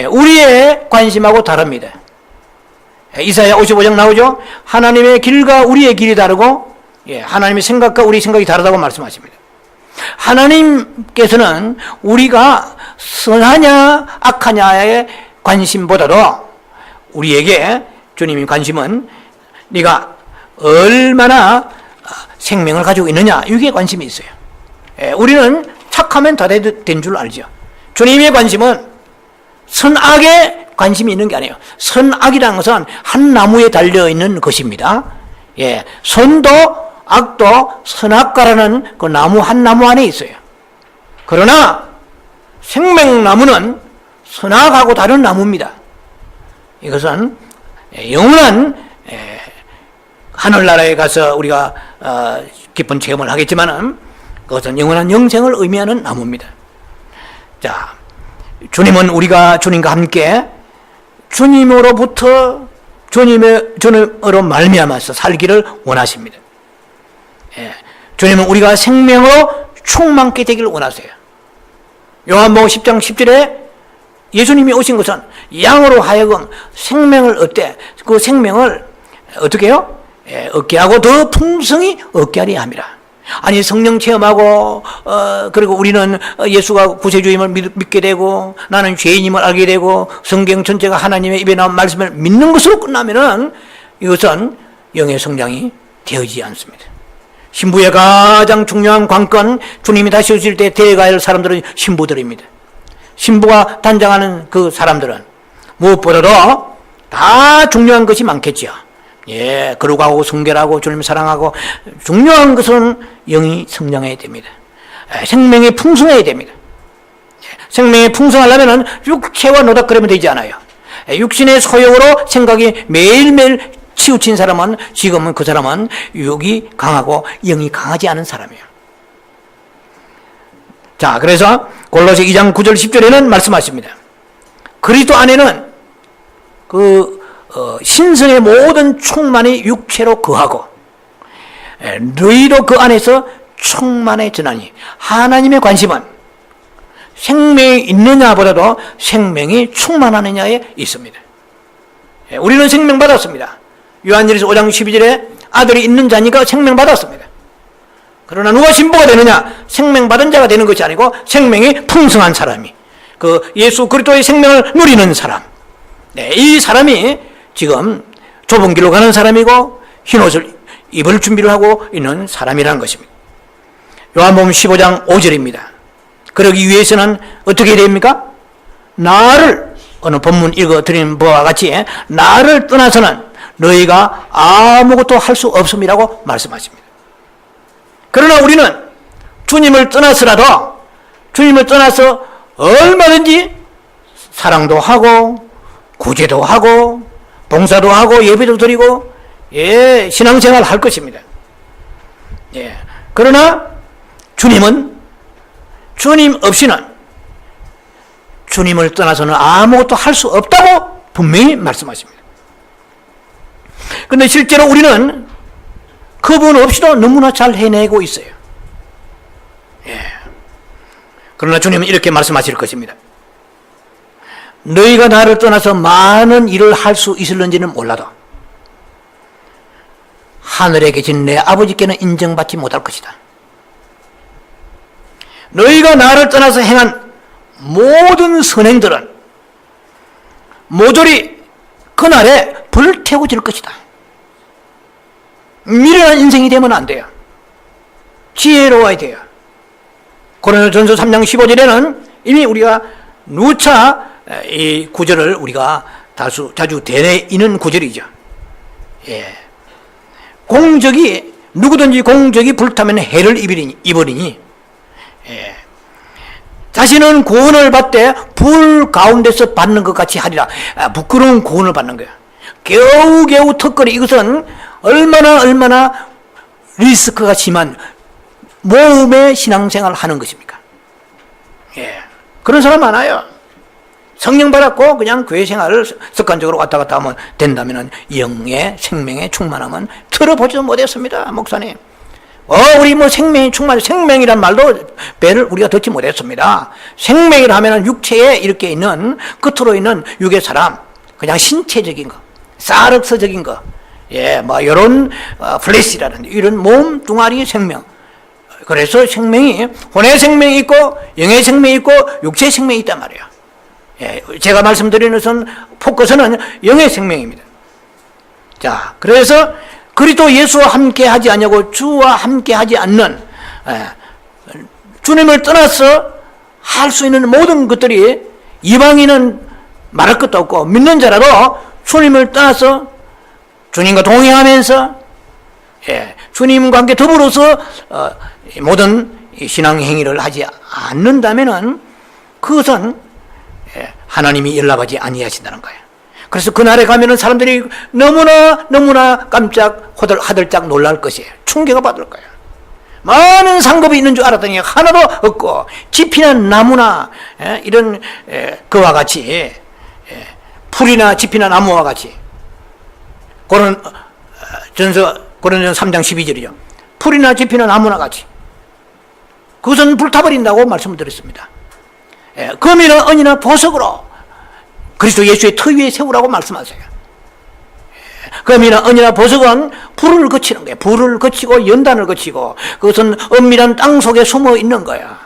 우리의 관심하고 다릅니다. 이사야 55장 나오죠? 하나님의 길과 우리의 길이 다르고 하나님의 생각과 우리의 생각이 다르다고 말씀하십니다. 하나님께서는 우리가 선하냐 악하냐의 관심보다도 우리에게 주님의 관심은 네가 얼마나 생명을 가지고 있느냐, 이게 관심이 있어요. 우리는 착하면 다 된 줄 알죠. 주님의 관심은 선악의 관심이 있는 게 아니에요. 선악이라는 것은 한 나무에 달려있는 것입니다. 예, 선도 악도 선악과라는 그 나무 한 나무 안에 있어요. 그러나 생명나무는 선악하고 다른 나무입니다. 이것은 영원한 하늘나라에 가서 우리가 깊은 체험을 하겠지만은 그것은 영원한 영생을 의미하는 나무입니다. 자, 주님은 우리가 주님과 함께 주님으로부터 주님으로 말미암아서 살기를 원하십니다. 예, 주님은 우리가 생명으로 충만케 되기를 원하세요. 요한복음 10장 10절에 예수님이 오신 것은 양으로 하여금 생명을 얻되 그 생명을 어떻게 해요? 예, 얻게 하고 더 풍성히 얻게 하려 함이라. 아니 성령 체험하고 그리고 우리는 예수가 구세주임을 믿게 되고 나는 죄인임을 알게 되고 성경 전체가 하나님의 입에 나온 말씀을 믿는 것으로 끝나면은 이것은 영의 성장이 되어지지 않습니다. 신부의 가장 중요한 관건, 주님이 다시 오실 때 대해가야 할 사람들은 신부들입니다. 신부가 단장하는 그 사람들은 무엇보다도 다 중요한 것이 많겠죠. 예, 거룩하고 성결하고 주님 사랑하고 중요한 것은 영이 성장해야 됩니다. 생명이 풍성해야 됩니다. 생명이 풍성하려면 육체와 노닥거리면 되지 않아요. 육신의 소욕으로 생각이 매일매일 치우친 사람은 지금은 그 사람은 육이 강하고 영이 강하지 않은 사람이에요. 자, 그래서 골로새 2장 9절 10절에는 말씀하십니다. 그리스도 안에는 신성의 모든 충만이 육체로 거하고 너희도 그 안에서 충만해지나니. 하나님의 관심은 생명이 있느냐보다도 생명이 충만하느냐에 있습니다. 우리는 생명 받았습니다. 요한일서 5장 12절에 아들이 있는 자니까 생명 받았습니다. 그러나 누가 신부가 되느냐? 생명 받은 자가 되는 것이 아니고 생명이 풍성한 사람이, 그 예수 그리스도의 생명을 누리는 사람, 이 사람이 지금 좁은 길로 가는 사람이고 흰 옷을 입을 준비를 하고 있는 사람이라는 것입니다. 요한복음 15장 5절입니다. 그러기 위해서는 어떻게 해야 됩니까? 나를, 오늘 본문 읽어드린 바와 같이 나를 떠나서는 너희가 아무것도 할 수 없음이라고 말씀하십니다. 그러나 우리는 주님을 떠나서라도, 주님을 떠나서 얼마든지 사랑도 하고 구제도 하고 봉사도 하고 예배도 드리고 신앙생활 할 것입니다. 그러나 주님은, 주님 없이는, 주님을 떠나서는 아무것도 할 수 없다고 분명히 말씀하십니다. 그런데 실제로 우리는 그분 없이도 너무나 잘 해내고 있어요. 그러나 주님은 이렇게 말씀하실 것입니다. 너희가 나를 떠나서 많은 일을 할 수 있을는지는 몰라도 하늘에 계신 내 아버지께는 인정받지 못할 것이다. 너희가 나를 떠나서 행한 모든 선행들은 모조리 그날에 불태워질 것이다. 미련한 인생이 되면 안 돼요. 지혜로워야 돼요. 고린도전서 3장 15절에는 이미 우리가 누차 이 구절을 우리가 자주 되뇌이는 구절이죠. 공적이, 누구든지 공적이 불타면 해를 입으리니 자신은 구원을 받되 불 가운데서 받는 것 같이 하리라. 부끄러운 구원을 받는 거야. 겨우겨우 턱걸이. 이것은 얼마나 리스크가 심한 모험의 신앙생활을 하는 것입니까? 그런 사람 많아요. 성령 받았고 그냥 교회 생활을 습관적으로 왔다 갔다 하면 된다면 영의 생명의 충만함은 들어보지도 못했습니다. 목사님, 우리 생명이 충만, 생명이란 말도 배를 우리가 듣지 못했습니다. 생명이라 하면 육체에 이렇게 있는, 끝으로 있는 육의 사람, 그냥 신체적인 거, 사르스적인 거, 이런 플래시라는 이런 몸 둥아리의 생명. 그래서 생명이 혼의 생명이 있고 영의 생명이 있고 육체의 생명이 있단 말이에요. 제가 말씀드리는 것은 포커스는 영의 생명입니다. 자, 그래서 그리스도 예수와 함께 하지 않냐고, 주와 함께 하지 않는, 주님을 떠나서 할 수 있는 모든 것들이, 이방인은 말할 것도 없고 믿는 자라도 주님을 떠나서 주님과 동행하면서 주님과 함께 더불어서 모든 신앙 행위를 하지 않는다면은 그것은 하나님이 연락하지 아니하신다는 거예요. 그래서 그날에 가면은 사람들이 너무나 깜짝 하들짝 놀랄 것이에요. 충격을 받을 거예요. 많은 상급이 있는 줄 알았더니 하나도 없고 지피나 나무나 이런 그와 같이 풀이나 지피나 나무와 같이 고린도전서 3장 12절이죠. 풀이나 지피나 나무나 같이 그것은 불타버린다고 말씀을 드렸습니다. 금이나 은이나 보석으로 그리스도 예수의 터 위에 세우라고 말씀하세요. 금이나 은이나 보석은 불을 거치는 거예요. 불을 거치고 연단을 거치고 그것은 은밀한 땅 속에 숨어 있는 거야.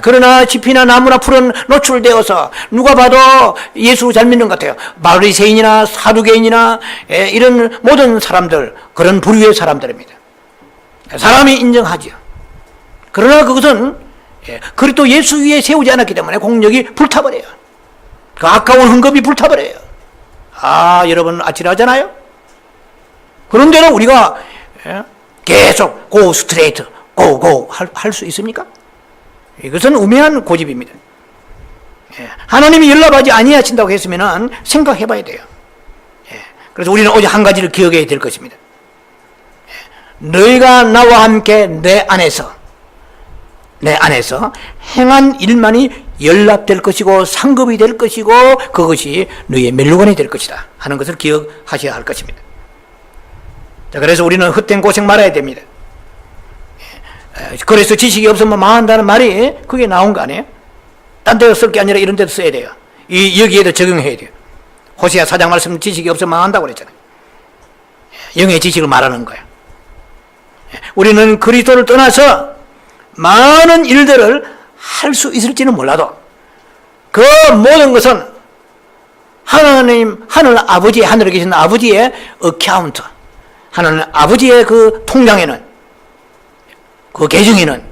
그러나 지피나 나무나 풀은 노출되어서 누가 봐도 예수 잘 믿는 것 같아요. 바리새인이나 사두개인이나 이런 모든 사람들, 그런 부류의 사람들입니다. 사람이 인정하죠. 그러나 그것은 그리스도 예수 위에 세우지 않았기 때문에 공력이 불타버려요. 그 아까운 헌금이 불타버려요. 여러분 아찔하잖아요. 그런데도 우리가 계속 고 스트레이트 고 할 수 있습니까? 이것은 우매한 고집입니다. 하나님이 연락하지 아니하신다고 했으면 생각해 봐야 돼요. 그래서 우리는 오직 한 가지를 기억해야 될 것입니다. 너희가 나와 함께 내 안에서 행한 일만이 연락될 것이고 상급이 될 것이고 그것이 너희의 멸류관이 될 것이다 하는 것을 기억하셔야 할 것입니다. 자, 그래서 우리는 헛된 고생 말아야 됩니다. 그래서 지식이 없으면 망한다는 말이 그게 나온 거 아니에요? 딴 데서 쓸 게 아니라 이런 데도 써야 돼요. 여기에도 적용해야 돼요. 호세아 4장 말씀 지식이 없으면 망한다고 그랬잖아요. 영의 지식을 말하는 거예요. 우리는 그리스도를 떠나서 많은 일들을 할 수 있을지는 몰라도 그 모든 것은 하늘 아버지, 하늘에 계신 아버지의 어카운트, 하나님 아버지의 그 통장에는, 그 계정에는,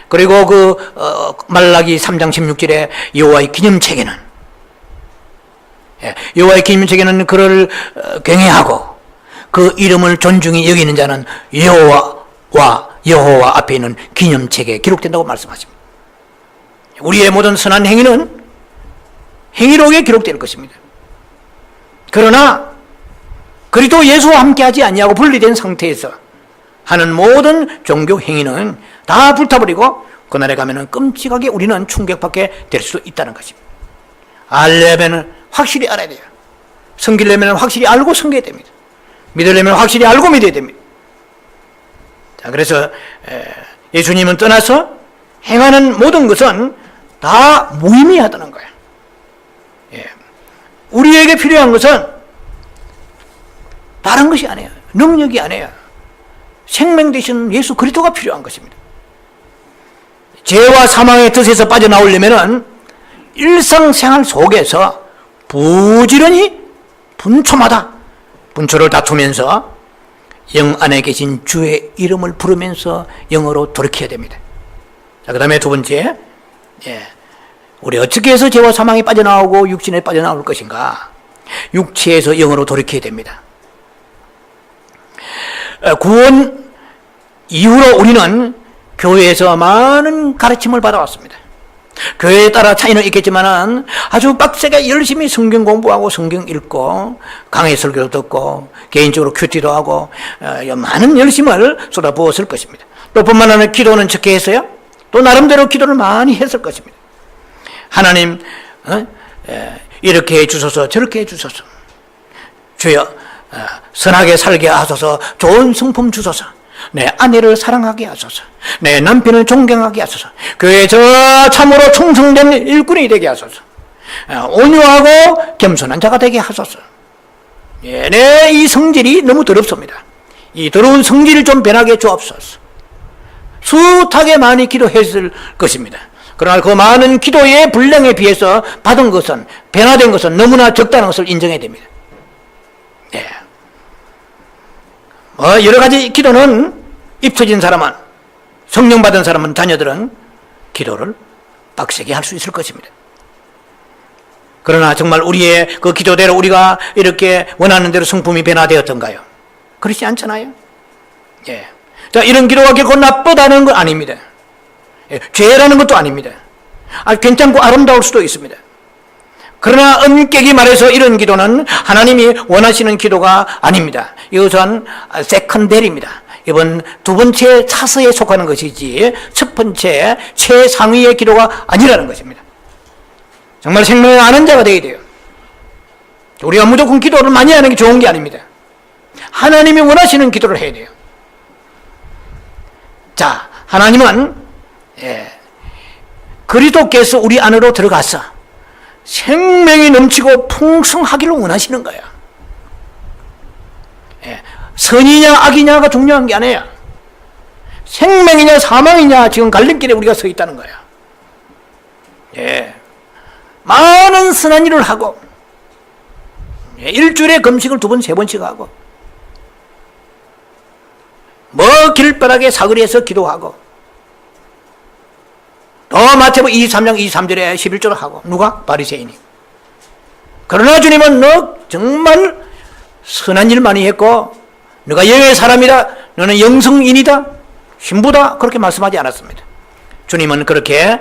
그리고 말라기 3장 16절에 여호와의 기념책에는, 여호와의 기념책에는 그를 경외하고 그 이름을 존중히 여기는 자는 여호와 앞에 있는 기념책에 기록된다고 말씀하십니다. 우리의 모든 선한 행위는 행위록에 기록될 것입니다. 그러나 그리스도 예수와 함께하지 아니하고 분리된 상태에서 하는 모든 종교 행위는 다 불타버리고 그날에 가면은 끔찍하게 우리는 충격받게 될 수 있다는 것입니다. 알려면 확실히 알아야 돼요. 섬기려면 확실히 알고 섬겨야 됩니다. 믿으려면 확실히 알고 믿어야 됩니다. 자, 그래서 예수님은 떠나서 행하는 모든 것은 다 무의미하다는 거예요. 우리에게 필요한 것은 다른 것이 아니에요. 능력이 아니에요. 생명 되신 예수 그리스도가 필요한 것입니다. 죄와 사망의 뜻에서 빠져나오려면 일상생활 속에서 부지런히 분초마다 분초를 다투면서 영 안에 계신 주의 이름을 부르면서 영으로 돌이켜야 됩니다. 자, 그 다음에 두 번째, 우리 어떻게 해서 죄와 사망이 빠져나오고 육신에 빠져나올 것인가? 육체에서 영으로 돌이켜야 됩니다. 구원 이후로 우리는 교회에서 많은 가르침을 받아왔습니다. 교회에 따라 차이는 있겠지만 아주 빡세게 열심히 성경 공부하고 성경 읽고 강의 설교도 듣고 개인적으로 큐티도 하고 많은 열심을 쏟아부었을 것입니다. 또 뿐만 아니라 기도는 적게 했어요. 또 나름대로 기도를 많이 했을 것입니다. 하나님 이렇게 해주소서 저렇게 해주소서, 주여 선하게 살게 하소서, 좋은 성품 주소서, 내 아내를 사랑하게 하소서, 내 남편을 존경하게 하소서, 교회에서 참으로 충성된 일꾼이 되게 하소서, 온유하고 겸손한 자가 되게 하소서. 내 이 성질이 너무 더럽습니다. 이 더러운 성질을 좀 변하게 주옵소서. 숱하게 많이 기도했을 것입니다. 그러나 그 많은 기도의 분량에 비해서 받은 것은, 변화된 것은 너무나 적다는 것을 인정해야 됩니다. 여러 가지 기도는 입혀진 사람은, 성령 받은 사람은, 자녀들은 기도를 빡세게 할 수 있을 것입니다. 그러나 정말 우리의 그 기도대로 우리가 이렇게 원하는 대로 성품이 변화되었던가요? 그렇지 않잖아요. 예. 자, 이런 기도가 결코 나쁘다는 건 아닙니다. 예. 죄라는 것도 아닙니다. 괜찮고 아름다울 수도 있습니다. 그러나 엄격히 말해서 이런 기도는 하나님이 원하시는 기도가 아닙니다. 이것은 세컨데리입니다. 이번 두 번째 차서에 속하는 것이지 첫 번째 최상위의 기도가 아니라는 것입니다. 정말 생명을 아는 자가 되어야 돼요. 우리가 무조건 기도를 많이 하는 게 좋은 게 아닙니다. 하나님이 원하시는 기도를 해야 돼요. 자, 하나님은 그리스도께서 우리 안으로 들어가서 생명이 넘치고 풍성하기를 원하시는 거야. 선이냐 악이냐가 중요한 게 아니에요. 생명이냐 사망이냐 지금 갈림길에 우리가 서 있다는 거야. 많은 선한 일을 하고 일주일에 금식을 2번, 3번씩 하고 길바닥에 사거리에서 기도하고 또 마태복음 23장 23절에 11절을 하고 누가? 바리새인이. 그러나 주님은 너 정말 선한 일 많이 했고 너가 영의 사람이다, 너는 영성인이다, 신부다, 그렇게 말씀하지 않았습니다. 주님은 그렇게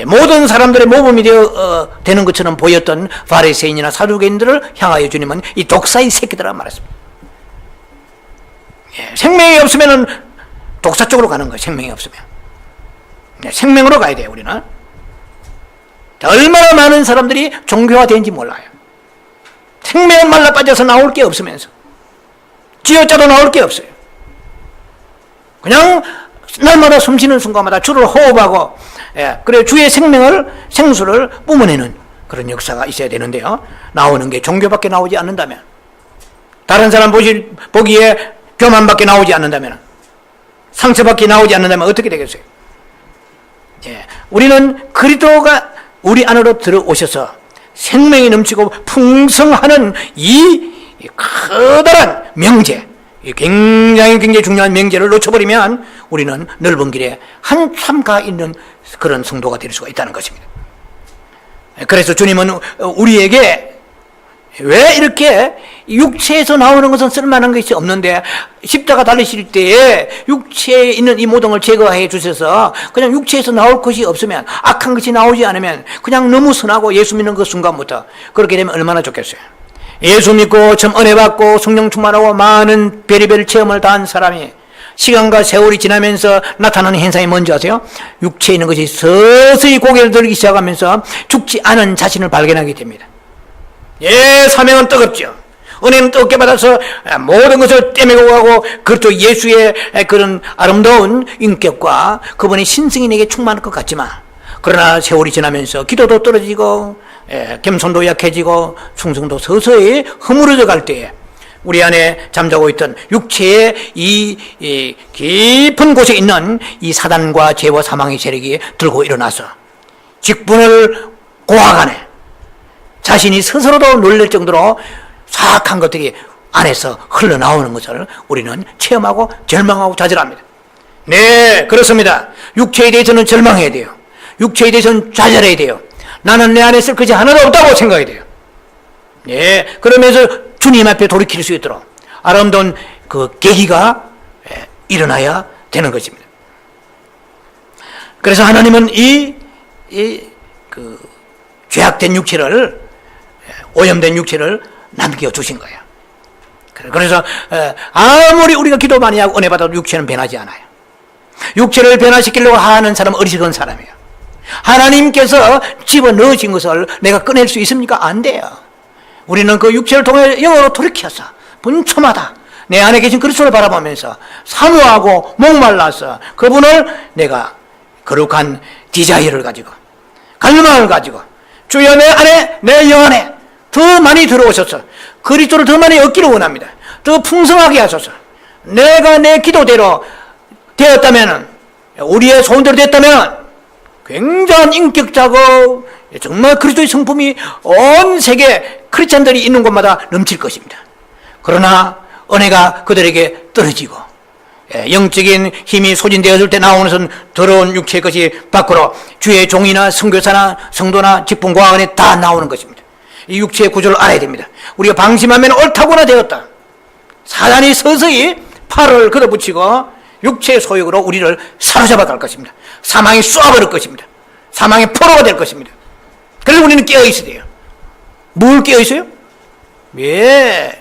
모든 사람들의 모범이 되는 것처럼 보였던 바리새인이나 사두개인들을 향하여 주님은 이 독사의 새끼들이라고 말했습니다. 생명이 없으면 독사 쪽으로 가는 거예요. 생명이 없으면. 생명으로 가야 돼요. 우리는. 얼마나 많은 사람들이 종교화된지 몰라요. 생명은 말라 빠져서 나올 게 없으면서 쥐어짜도 나올 게 없어요. 그냥 날마다 숨쉬는 순간마다 주를 호흡하고 그래 주의 생수를 뿜어내는 그런 역사가 있어야 되는데요. 나오는 게 종교밖에 나오지 않는다면, 다른 사람 보기에 교만밖에 나오지 않는다면, 상처밖에 나오지 않는다면 어떻게 되겠어요? 우리는 그리스도가 우리 안으로 들어오셔서 생명이 넘치고 풍성하는 이 커다란 명제, 굉장히 중요한 명제를 놓쳐버리면 우리는 넓은 길에 한참 가 있는 그런 성도가 될 수가 있다는 것입니다. 그래서 주님은 우리에게 왜 이렇게 육체에서 나오는 것은 쓸만한 것이 없는데 십자가 달리실 때에 육체에 있는 이 모든 제거해 주셔서 그냥 육체에서 나올 것이 없으면, 악한 것이 나오지 않으면 그냥 너무 선하고 예수 믿는 그 순간부터 그렇게 되면 얼마나 좋겠어요. 예수 믿고 참 은혜 받고 성령 충만하고 많은 별의별 체험을 다한 사람이 시간과 세월이 지나면서 나타나는 현상이 뭔지 아세요? 육체에 있는 것이 서서히 고개를 들기 시작하면서 죽지 않은 자신을 발견하게 됩니다. 사명은 뜨겁죠. 은혜는 뜨겁게 받아서 모든 것을 떼매고 가고, 그것도 예수의 그런 아름다운 인격과 그분의 신성인에게 충만할 것 같지만, 그러나 세월이 지나면서 기도도 떨어지고 겸손도 약해지고 충성도 서서히 허물어져 갈 때에 우리 안에 잠자고 있던 육체의 이 깊은 곳에 있는 이 사단과 죄와 사망의 세력이 들고 일어나서 직분을 고아가네 자신이 스스로도 놀랄 정도로 사악한 것들이 안에서 흘러나오는 것을 우리는 체험하고 절망하고 좌절합니다. 네, 그렇습니다. 육체에 대해서는 절망해야 돼요. 육체에 대해서는 좌절해야 돼요. 나는 내 안에 쓸 것이 하나도 없다고 생각해야 돼요. 네, 그러면서 주님 앞에 돌이킬 수 있도록 아름다운 그 계기가 일어나야 되는 것입니다. 그래서 하나님은 그 죄악된 육체를, 오염된 육체를 남겨주신 거예요. 그래서 아무리 우리가 기도 많이 하고 은혜 받아도 육체는 변하지 않아요. 육체를 변화시키려고 하는 사람은 어리석은 사람이에요. 하나님께서 집어넣으신 것을 내가 꺼낼 수 있습니까? 안 돼요. 우리는 그 육체를 통해 영으로 돌이켜서 분초마다 내 안에 계신 그리스도를 바라보면서 사모하고 목말라서 그분을 내가 거룩한 디자이어를 가지고 갈망을 가지고 주여 내 안에 내 영 안에 더 많이 들어오셔서 그리스도를 더 많이 얻기를 원합니다. 더 풍성하게 하소서. 내가 내 기도대로 되었다면, 우리의 소원대로 됐다면 굉장한 인격자고 정말 그리스도의 성품이 온 세계 크리스찬들이 있는 곳마다 넘칠 것입니다. 그러나 은혜가 그들에게 떨어지고 영적인 힘이 소진되었을 때 나오는 것은 더러운 육체의 것이 밖으로 주의 종이나 선교사나 성도나 직분과원에 다 나오는 것입니다. 이 육체의 구조를 알아야 됩니다. 우리가 방심하면 옳다고나 되었다. 사단이 서서히 팔을 걷어붙이고 육체의 소욕으로 우리를 사로잡아 갈 것입니다. 사망이 쏘아버릴 것입니다. 사망의 포로가 될 것입니다. 그래서 우리는 깨어 있어야 돼요. 뭘 깨어 있어요?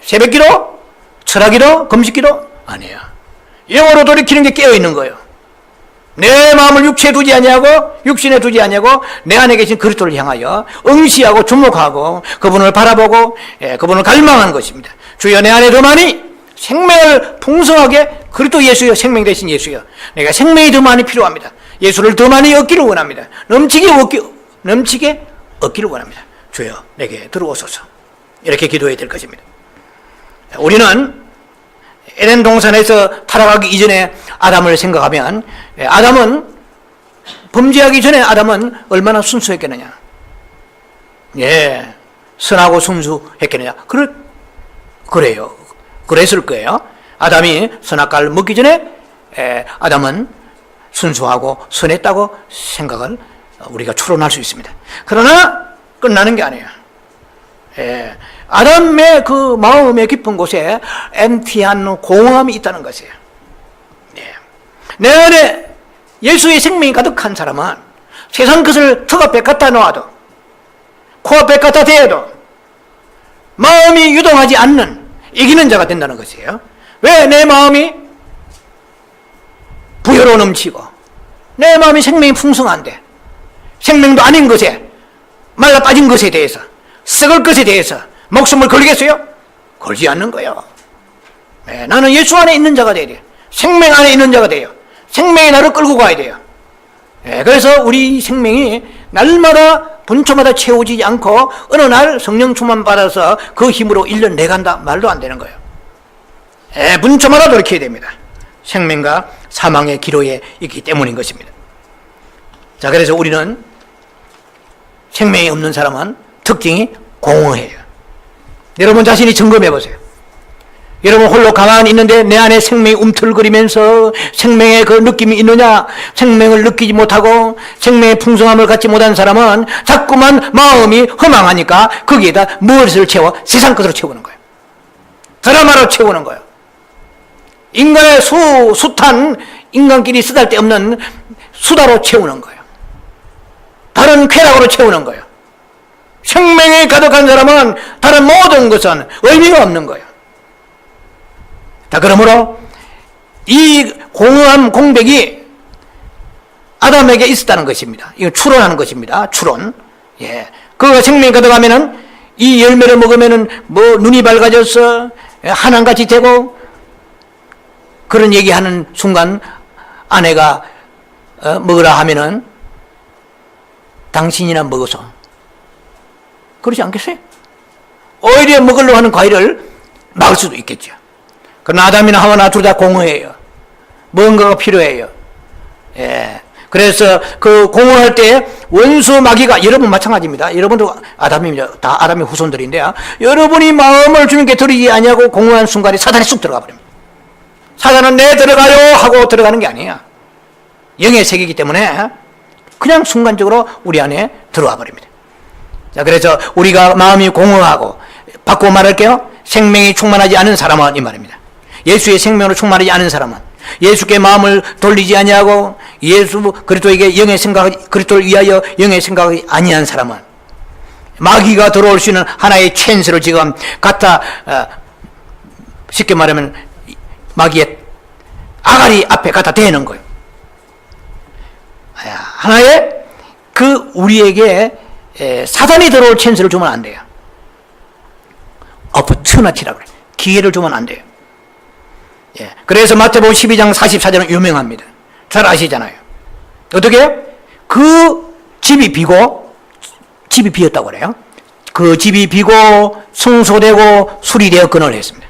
새벽기도? 철학기도? 금식기도? 아니야. 영으로 돌이키는 게 깨어 있는 거예요. 내 마음을 육체에 두지 아니하고 육신에 두지 아니하고 내 안에 계신 그리스도를 향하여 응시하고 주목하고 그분을 바라보고 그분을 갈망하는 것입니다. 주여 내 안에 더 많이 생명을 풍성하게 그리스도 예수여 생명 대신 예수여 내가 생명이 더 많이 필요합니다. 예수를 더 많이 얻기를 원합니다. 넘치게 얻기를 원합니다. 주여 내게 들어오소서. 이렇게 기도해야 될 것입니다. 우리는 에덴 동산에서 타락하기 이전에 아담을 생각하면 아담은 범죄하기 전에 아담은 얼마나 순수했겠느냐. 선하고 순수했겠느냐. 그래요. 그랬을 거예요. 아담이 선악과를 먹기 전에 아담은 순수하고 선했다고 생각을 우리가 추론할 수 있습니다. 그러나 끝나는 게 아니에요. 아담의 그 마음의 깊은 곳에 엠티한 공허함이 있다는 것이에요. 내 안에 예수의 생명이 가득한 사람은 세상 것을 턱 앞에 갖다 놓아도 코앞에 갖다 대어도 마음이 유동하지 않는 이기는 자가 된다는 것이에요. 왜? 내 마음이 부여로 넘치고 내 마음이 생명이 풍성한데 생명도 아닌 것에 말라 빠진 것에 대해서 썩을 것에 대해서 목숨을 걸겠어요? 걸지 않는 거예요. 나는 예수 안에 있는 자가 돼야 돼요. 생명 안에 있는 자가 돼요. 생명이 나를 끌고 가야 돼요. 그래서 우리 생명이 날마다 분초마다 채워지지 않고 어느 날 성령 충만 받아서 그 힘으로 1년 내간다 말도 안 되는 거예요. 분초마다 돌이켜야 됩니다. 생명과 사망의 기로에 있기 때문인 것입니다. 자, 그래서 우리는 생명이 없는 사람은 특징이 공허해요. 여러분 자신이 점검해 보세요. 여러분 홀로 가만히 있는데 내 안에 생명이 움틀거리면서 생명의 그 느낌이 있느냐? 생명을 느끼지 못하고 생명의 풍성함을 갖지 못한 사람은 자꾸만 마음이 허망하니까 거기에다 무엇을 채워? 세상 것으로 채우는 거예요. 드라마로 채우는 거예요. 인간의 숱한 인간끼리 쓰잘데없는 수다로 채우는 거예요. 다른 쾌락으로 채우는 거예요. 생명이 가득한 사람은 다른 모든 것은 의미가 없는 거예요. 자, 그러므로 이 공허한 공백이 아담에게 있었다는 것입니다. 이거 추론하는 것입니다. 추론. 그 생명이 가득하면은 이 열매를 먹으면은 눈이 밝아져서 하나같이 되고 그런 얘기하는 순간 아내가 먹으라 하면은 당신이나 먹어서 그렇지 않겠어요? 오히려 먹으려고 하는 과일을 막을 수도 있겠죠. 그러나 아담이나 하와나 둘 다 공허해요. 뭔가가 필요해요. 그래서 그 공허할 때 원수 마귀가 여러분 마찬가지입니다. 여러분도 아담입니다. 다 아담의 후손들인데요. 여러분이 마음을 주님께 드리지 아니하고 공허한 순간에 사단이 쑥 들어가 버립니다. 사단은 내 들어가요 하고 들어가는 게 아니에요. 영의 세계이기 때문에 그냥 순간적으로 우리 안에 들어와 버립니다. 자, 그래서 우리가 마음이 공허하고 바꾸고 말할게요. 생명이 충만하지 않은 사람은 이 말입니다. 예수의 생명으로 충만하지 않은 사람은 예수께 마음을 돌리지 아니하고 예수 그리스도에게 영의 생각 그리스도를 위하여 영의 생각이 아니한 사람은 마귀가 들어올 수 있는 하나의 찬스를 지금 갖다 쉽게 말하면 마귀의 아가리 앞에 갖다 대는 거예요. 하나의 그 우리에게 사단이 들어올 찬스를 주면 안 돼요. opportunity라고 그래요. 기회를 주면 안 돼요. 그래서 마태복음 12장 44절은 유명합니다. 잘 아시잖아요. 어떻게 해요? 그 집이 비고 집이 비었다고 그래요. 그 집이 비고 성소되고 수리되어 근원을 했습니다.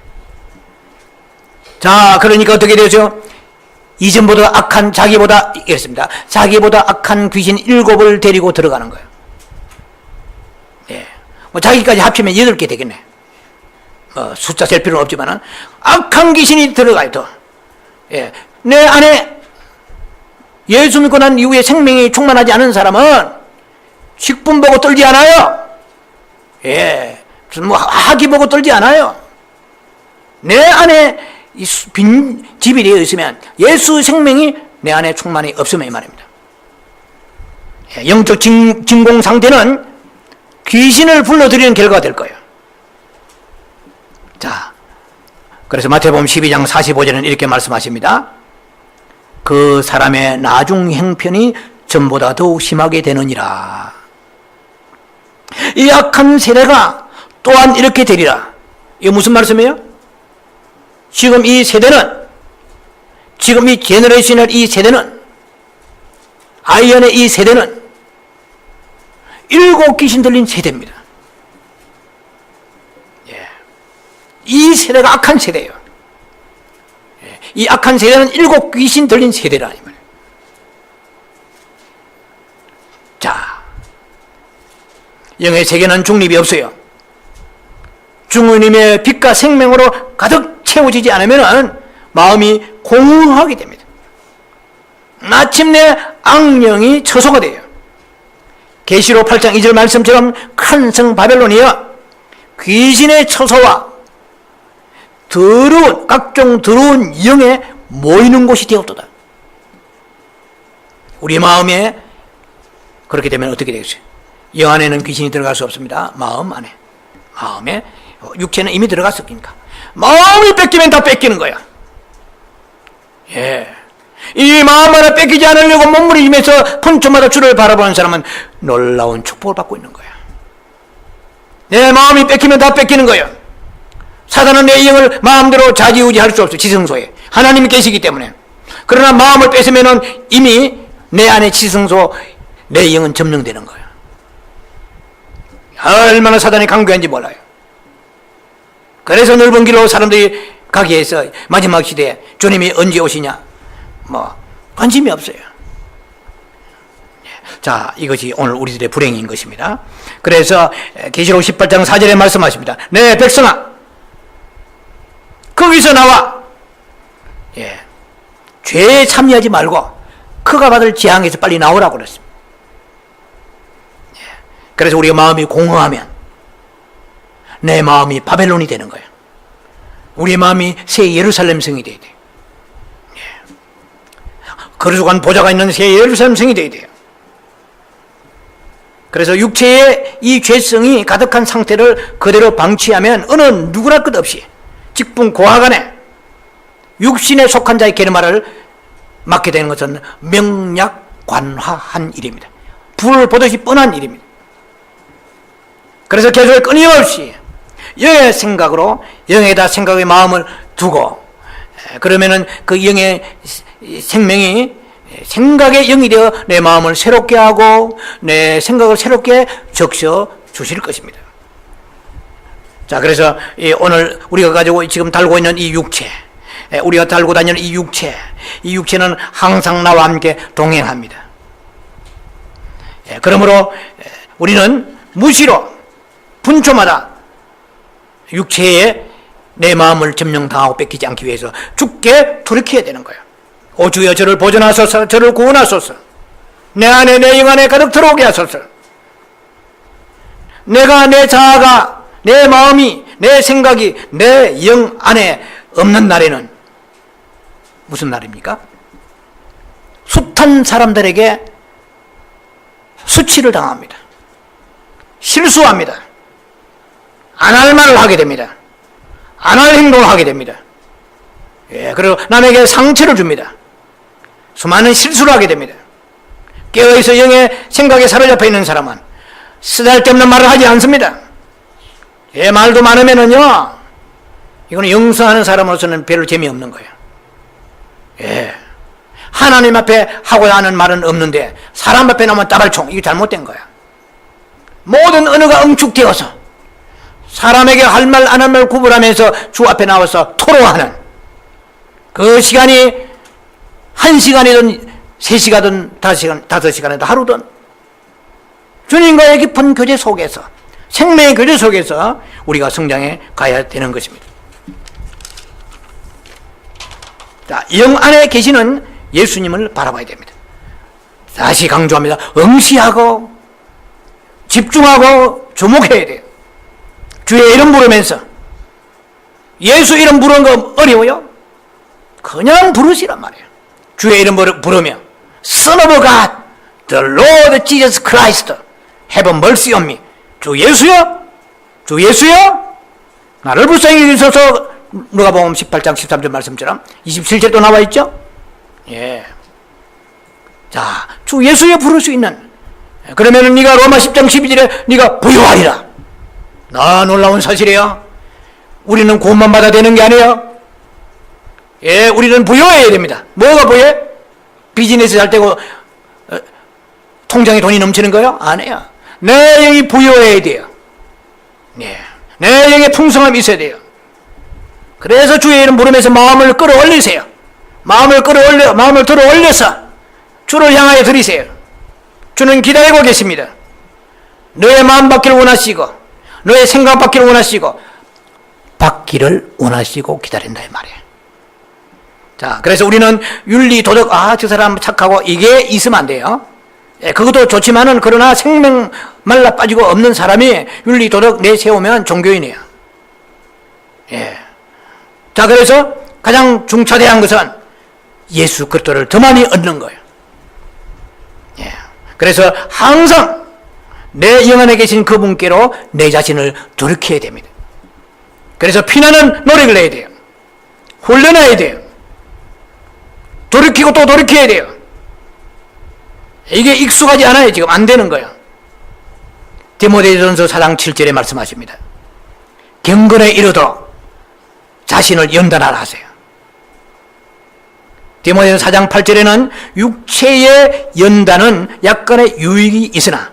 자, 그러니까 어떻게 되죠? 이전보다 악한 자기보다 이랬습니다. 자기보다 악한 귀신 7을 데리고 들어가는 거예요. 자기까지 합치면 8개 되겠네. 숫자 셀 필요는 없지만은 악한 귀신이 들어가요. 또. 내 안에 예수 믿고 난 이후에 생명이 충만하지 않은 사람은 식품 보고 떨지 않아요. 예, 무슨 학위 보고 떨지 않아요. 내 안에 빈 집이 되어 있으면 예수 생명이 내 안에 충만이 없으면 이 말입니다. 예, 영적 진공 상태는 귀신을 불러들이는 결과가 될 거예요. 자, 그래서 마태복음 12장 45절은 이렇게 말씀하십니다. 그 사람의 나중 형편이 전보다 더욱 심하게 되느니라. 이 악한 세대가 또한 이렇게 되리라. 이게 무슨 말씀이에요? 지금 이 세대는, 지금 이 제너레이션의 이 세대는, 아이언의 이 세대는 7 귀신 들린 세대입니다. 예. 이 세대가 악한 세대예요. 예. 이 악한 세대는 7 귀신 들린 세대라. 자, 영의 세계는 중립이 없어요. 주님의 빛과 생명으로 가득 채워지지 않으면 마음이 공허하게 됩니다. 마침내 악령이 처소가 돼요. 계시록 8장 2절 말씀처럼 큰 성 바벨론이여 귀신의 처소와 더러운 각종 더러운 영에 모이는 곳이 되었도다. 우리 마음에 그렇게 되면 어떻게 되겠어요? 영 안에는 귀신이 들어갈 수 없습니다. 마음 안에. 마음에. 육체는 이미 들어갔으니까. 마음이 뺏기면 다 뺏기는 거야. 예. 이 마음 하나 뺏기지 않으려고 몸부림치면서 분초마다 주를 바라보는 사람은 놀라운 축복을 받고 있는 거야. 내 마음이 뺏기면 다 뺏기는 거야. 사단은 내 영을 마음대로 좌지우지할 수 없어. 지성소에 하나님이 계시기 때문에. 그러나 마음을 뺏으면 이미 내 안에 지성소, 내 영은 점령되는 거야. 얼마나 사단이 강교한지 몰라요. 그래서 넓은 길로 사람들이 가기 위해서 마지막 시대에 주님이 언제 오시냐 관심이 없어요. 자, 이것이 오늘 우리들의 불행인 것입니다. 그래서 계시록 18장 4절에 말씀하십니다. 내 백성아, 거기서 나와. 예, 죄에 참여하지 말고 그가 받을 재앙에서 빨리 나오라고 그랬습니다. 예, 그래서 우리가 마음이 공허하면 내 마음이 바벨론이 되는 거예요. 우리의 마음이 새 예루살렘 성이 돼야 돼요. 예. 거룩한 보좌가 있는 새 예루살렘 성이 돼야 돼요. 그래서 육체의 이 죄성이 가득한 상태를 그대로 방치하면 어느 누구나 끝없이 직분 고하간에 육신에 속한 자의 게르마를 맡게 되는 것은 명약관화한 일입니다. 불을 보듯이 뻔한 일입니다. 그래서 계속 끊임없이 영의 생각으로 영에다 생각의 마음을 두고 그러면은 그 영의 생명이 생각의 영이 되어 내 마음을 새롭게 하고 내 생각을 새롭게 적셔 주실 것입니다. 자, 그래서 오늘 우리가 가지고 지금 달고 있는 이 육체, 우리가 달고 다니는 이 육체는 항상 나와 함께 동행합니다. 그러므로 우리는 무시로 분초마다 육체에 내 마음을 점령당하고 뺏기지 않기 위해서 죽게 돌이켜야 되는 거예요. 오 주여, 저를 보존하소서, 저를 구원하소서, 내 안에 내 영 안에 가득 들어오게 하소서. 내가, 내 자아가, 내 마음이, 내 생각이 내 영 안에 없는 날에는 무슨 날입니까? 숱한 사람들에게 수치를 당합니다. 실수합니다. 안 할 말을 하게 됩니다. 안 할 행동을 하게 됩니다. 예, 그리고 남에게 상처를 줍니다. 수많은 실수를 하게 됩니다. 깨어있어 영의 생각에 사로잡혀 있는 사람은 쓰잘데없는 말을 하지 않습니다. 예, 말도 많으면은요, 이거는 영성하는 사람으로서는 별로 재미없는 거예요. 예. 하나님 앞에 하고자 하는 말은 없는데 사람 앞에 나오면 따발총, 이게 잘못된 거야. 모든 언어가 응축되어서 사람에게 할 말 안 할 말 구분하면서 주 앞에 나와서 토로하는 그 시간이 1시간이든 3시간이든 5시간이든 하루든 주님과의 깊은 교제 속에서, 생명의 교제 속에서 우리가 성장해 가야 되는 것입니다. 자, 영 안에 계시는 예수님을 바라봐야 됩니다. 다시 강조합니다. 응시하고 집중하고 주목해야 돼요. 주의 이름 부르면서. 예수 이름 부르는 거 어려워요? 그냥 부르시란 말이에요. 주의 이름 부르며 Son of God, the Lord Jesus Christ, have mercy on me. 주 예수여, 주 예수여, 나를 불쌍히 여기소서. 누가복음 18장 13절 말씀처럼 27절도 나와 있죠. 예. 자, 주 예수여 부를 수 있는. 그러면은 네가 로마 10장 12절에 네가 부요하리라. 나 놀라운 사실이에요. 우리는 구원만 받아야 되는 게 아니에요. 예, 우리는 부요해야 됩니다. 뭐가 부요해? 비즈니스 잘 되고 통장에 돈이 넘치는 거요? 아니에요. 내 영이 부요해야 돼요. 예. 내 영에 풍성함이 있어야 돼요. 그래서 주의 이름 부르면서 마음을 끌어올리세요. 마음을 들어 올려서 주를 향하여 드리세요. 주는 기다리고 계십니다. 너의 마음 받기를 원하시고 너의 생각 받기를 원하시고 받기를 원하시고 기다린다 이 말이에요. 자, 그래서 우리는 윤리, 도덕, 저 사람 착하고 이게 있으면 안 돼요. 예, 그것도 좋지만은 그러나 생명 말라 빠지고 없는 사람이 윤리, 도덕 내세우면 종교인이에요. 예. 자, 그래서 가장 중차대한 것은 예수 그리스도를 더 많이 얻는 거예요. 예. 그래서 항상 내 영 안에 계신 그분께로 내 자신을 돌이켜야 됩니다. 그래서 피나는 노력을 해야 돼요. 훈련해야 돼요. 돌이키고 또 돌이켜야 돼요. 이게 익숙하지 않아요. 지금 안 되는 거예요. 디모데전서 4장 7절에 말씀하십니다. 경건에 이르도록 자신을 연단하라 하세요. 디모데전서 4장 8절에는 육체의 연단은 약간의 유익이 있으나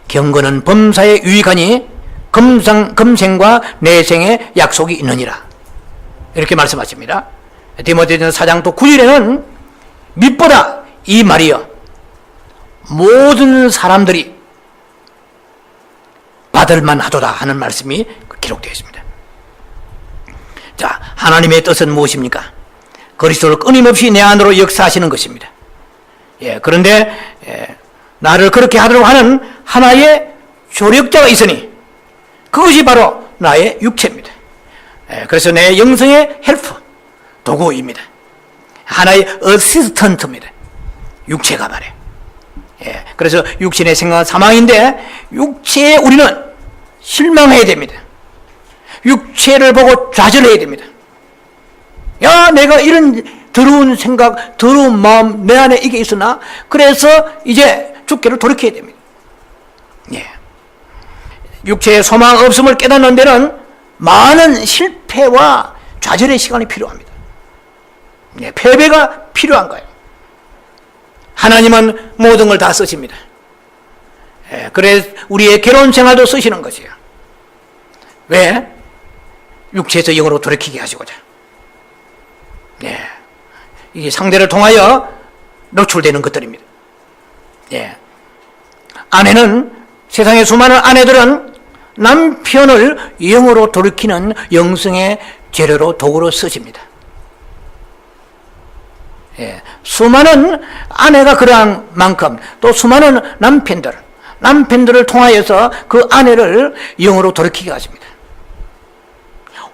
경건은 범사에 유익하니 금생과 내생의 약속이 있느니라. 이렇게 말씀하십니다. 디모데전서 4장 또 9절에는 밑보다 이 말이여 모든 사람들이 받을만 하도다 하는 말씀이 기록되어 있습니다. 자, 하나님의 뜻은 무엇입니까? 그리스도를 끊임없이 내 안으로 역사하시는 것입니다. 예, 그런데 나를 그렇게 하도록 하는 하나의 조력자가 있으니 그것이 바로 나의 육체입니다. 그래서 내 영성의 헬프, 도구입니다. 하나의 어시스턴트입니다. 육체가 말이에요. 예, 그래서 육신의 생각은 사망인데 육체에 우리는 실망해야 됩니다. 육체를 보고 좌절해야 됩니다. 야, 내가 이런 더러운 생각, 더러운 마음 내 안에 이게 있으나 그래서 이제 주께로 돌이켜야 됩니다. 예. 육체의 소망 없음을 깨닫는 데는 많은 실패와 좌절의 시간이 필요합니다. 예, 패배가 필요한 거예요. 하나님은 모든 걸 다 쓰십니다. 예, 그래 우리의 결혼 생활도 쓰시는 것이에요. 왜? 육체에서 영으로 돌이키게 하시고자. 예, 이게 상대를 통하여 노출되는 것들입니다. 예, 아내는 세상의 수많은 아내들은 남편을 영으로 돌이키는 영성의 재료로 도구로 쓰십니다. 예, 수많은 아내가 그러한 만큼 또 수많은 남편들을 통하여서 그 아내를 영으로 돌이키게 하십니다.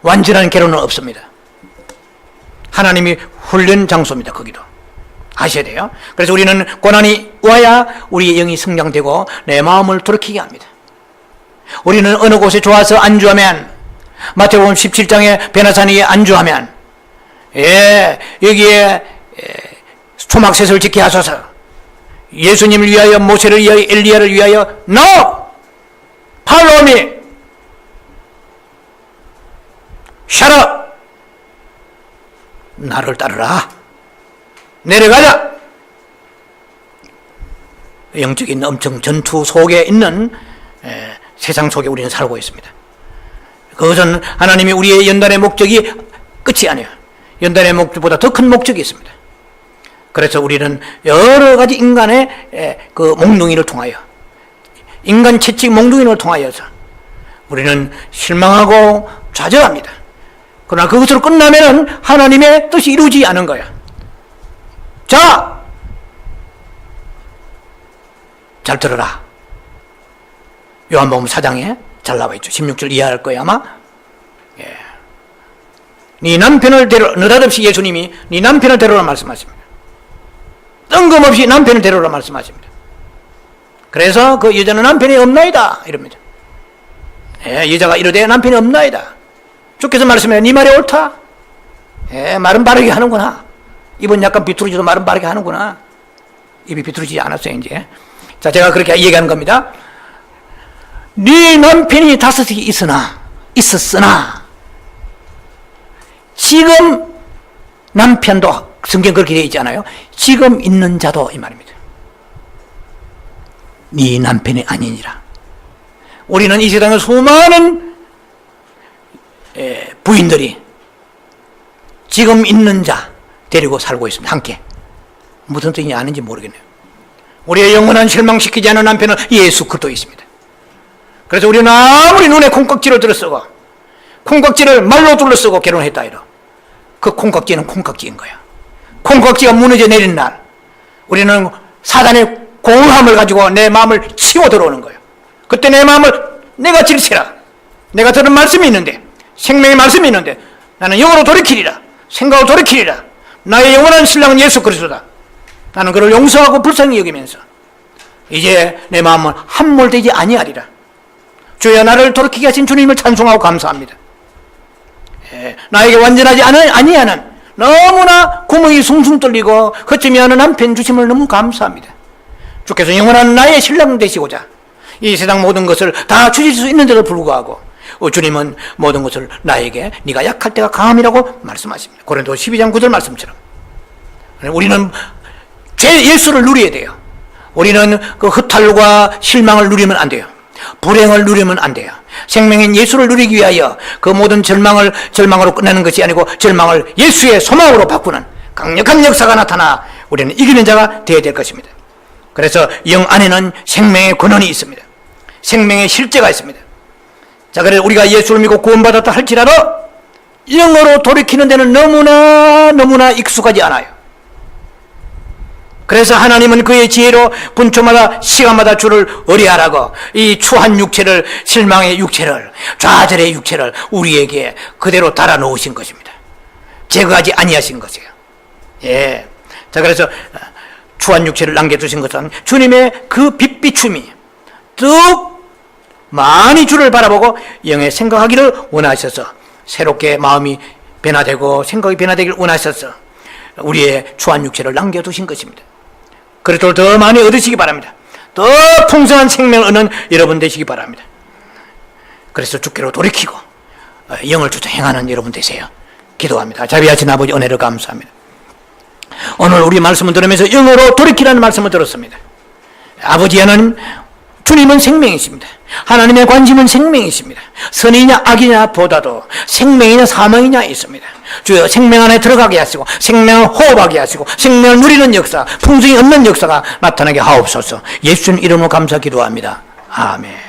완전한 결혼은 없습니다. 하나님이 훈련 장소입니다. 거기도 아셔야 돼요. 그래서 우리는 고난이 와야 우리의 영이 성장되고 내 마음을 돌이키게 합니다. 우리는 어느 곳에 좋아서 안주하면 마태복음 17장에 베나산 위에 안주하면 여기에 초막셋을 지게 하소서, 예수님을 위하여, 모세를 위하여, 엘리야를 위하여 No! Follow me! Shut up! 나를 따르라. 내려가자. 영적인 엄청 전투 속에 있는 세상 속에 우리는 살고 있습니다. 그것은 하나님이 우리의 연단의 목적이 끝이 아니에요. 연단의 목적보다 더 큰 목적이 있습니다. 그래서 우리는 여러 가지 인간의 그 몽둥이를 통하여, 인간 채찍 몽둥이를 통하여서 우리는 실망하고 좌절합니다. 그러나 그것으로 끝나면은 하나님의 뜻이 이루어지지 않은 거야. 자, 잘 들어라. 요한복음 4장에 잘 나와 있죠. 16절 이해할 거야 아마. 예. 네 남편을 데려라. 느닷없이 예수님이 네 남편을 데려라 말씀하십니다. 뜬금없이 남편을 데려라 말씀하십니다. 그래서 그 여자는 남편이 없나이다 이럽니다. 예, 여자가 이르되 남편이 없나이다. 주께서 말씀해 네 말이 옳다. 예, 말은 바르게 하는구나. 입은 약간 비뚤어지도 말은 바르게 하는구나. 입이 비뚤어지지 않았어요 이제. 자, 제가 그렇게 얘기하는 겁니다. 네 남편이 5이 있었으나 지금 남편도 성경 그렇게 되어 있잖아요. 지금 있는 자도 이 말입니다. 네 남편이 아니니라. 우리는 이 세상에 수많은 부인들이 지금 있는 자 데리고 살고 있습니다. 함께. 무슨 뜻인지 아는지 모르겠네요. 우리의 영원한 실망시키지 않은 남편은 예수 그리스도이십니다. 그래서 우리는 아무리 눈에 콩깍지를 들어쓰고 콩깍지를 말로 둘러쓰고 결혼했다 이러. 그 콩깍지는 콩깍지인 거야. 콩깍지가 무너져 내린 날 우리는 사단의 공함을 가지고 내 마음을 치고 들어오는 거예요. 그때 내 마음을 내가 질세라. 내가 들은 말씀이 있는데 생명의 말씀이 있는데 나는 영으로 돌이키리라. 생각으로 돌이키리라. 나의 영원한 신랑은 예수 그리스도다. 나는 그를 용서하고 불쌍히 여기면서 이제 내 마음은 함몰되지 아니하리라. 주여 나를 돌이키게 하신 주님을 찬송하고 감사합니다. 나에게 완전하지 아니하는 너무나 구멍이 숭숭 뚫리고 허점이 하는 남편 주심을 너무 감사합니다. 주께서 영원한 나의 신랑 되시고자 이 세상 모든 것을 다 주실 수 있는데도 불구하고 주님은 모든 것을 나에게 네가 약할 때가 강함이라고 말씀하십니다. 고린도 12장 9절 말씀처럼 우리는 예수를 누려야 돼요. 우리는 그 허탈과 실망을 누리면 안 돼요. 불행을 누리면 안 돼요. 생명인 예수를 누리기 위하여 그 모든 절망으로 끝내는 것이 아니고 절망을 예수의 소망으로 바꾸는 강력한 역사가 나타나 우리는 이기는 자가 되어야 될 것입니다. 그래서 영 안에는 생명의 근원이 있습니다. 생명의 실제가 있습니다. 자, 그래서 우리가 예수를 믿고 구원받았다 할지라도 영으로 돌이키는 데는 너무나 익숙하지 않아요. 그래서 하나님은 그의 지혜로 분초마다 시간마다 주를 의뢰하라고 이 추한 육체를, 실망의 육체를, 좌절의 육체를 우리에게 그대로 달아놓으신 것입니다. 제거하지 아니하신 것이에요. 예. 자, 그래서 추한 육체를 남겨두신 것은 주님의 그 빛비춤이 쭉 많이 주를 바라보고 영의 생각하기를 원하셔서 새롭게 마음이 변화되고 생각이 변화되기를 원하셔서 우리의 추한 육체를 남겨두신 것입니다. 그리스도를 더 많이 얻으시기 바랍니다. 더 풍성한 생명을 얻는 여러분 되시기 바랍니다. 그래서 주께로 돌이키고 영을 주자 행하는 여러분 되세요. 기도합니다. 자비하신 아버지 은혜를 감사합니다. 오늘 우리 말씀을 들으면서 영으로 돌이키라는 말씀을 들었습니다. 아버지 하나님, 주님은 생명이십니다. 하나님의 관심은 생명이십니다. 선이냐 악이냐 보다도 생명이냐 사망이냐 있습니다. 주여 생명 안에 들어가게 하시고 생명을 호흡하게 하시고 생명을 누리는 역사, 풍성이 얻는 역사가 나타나게 하옵소서. 예수님 이름으로 감사 기도합니다. 아멘.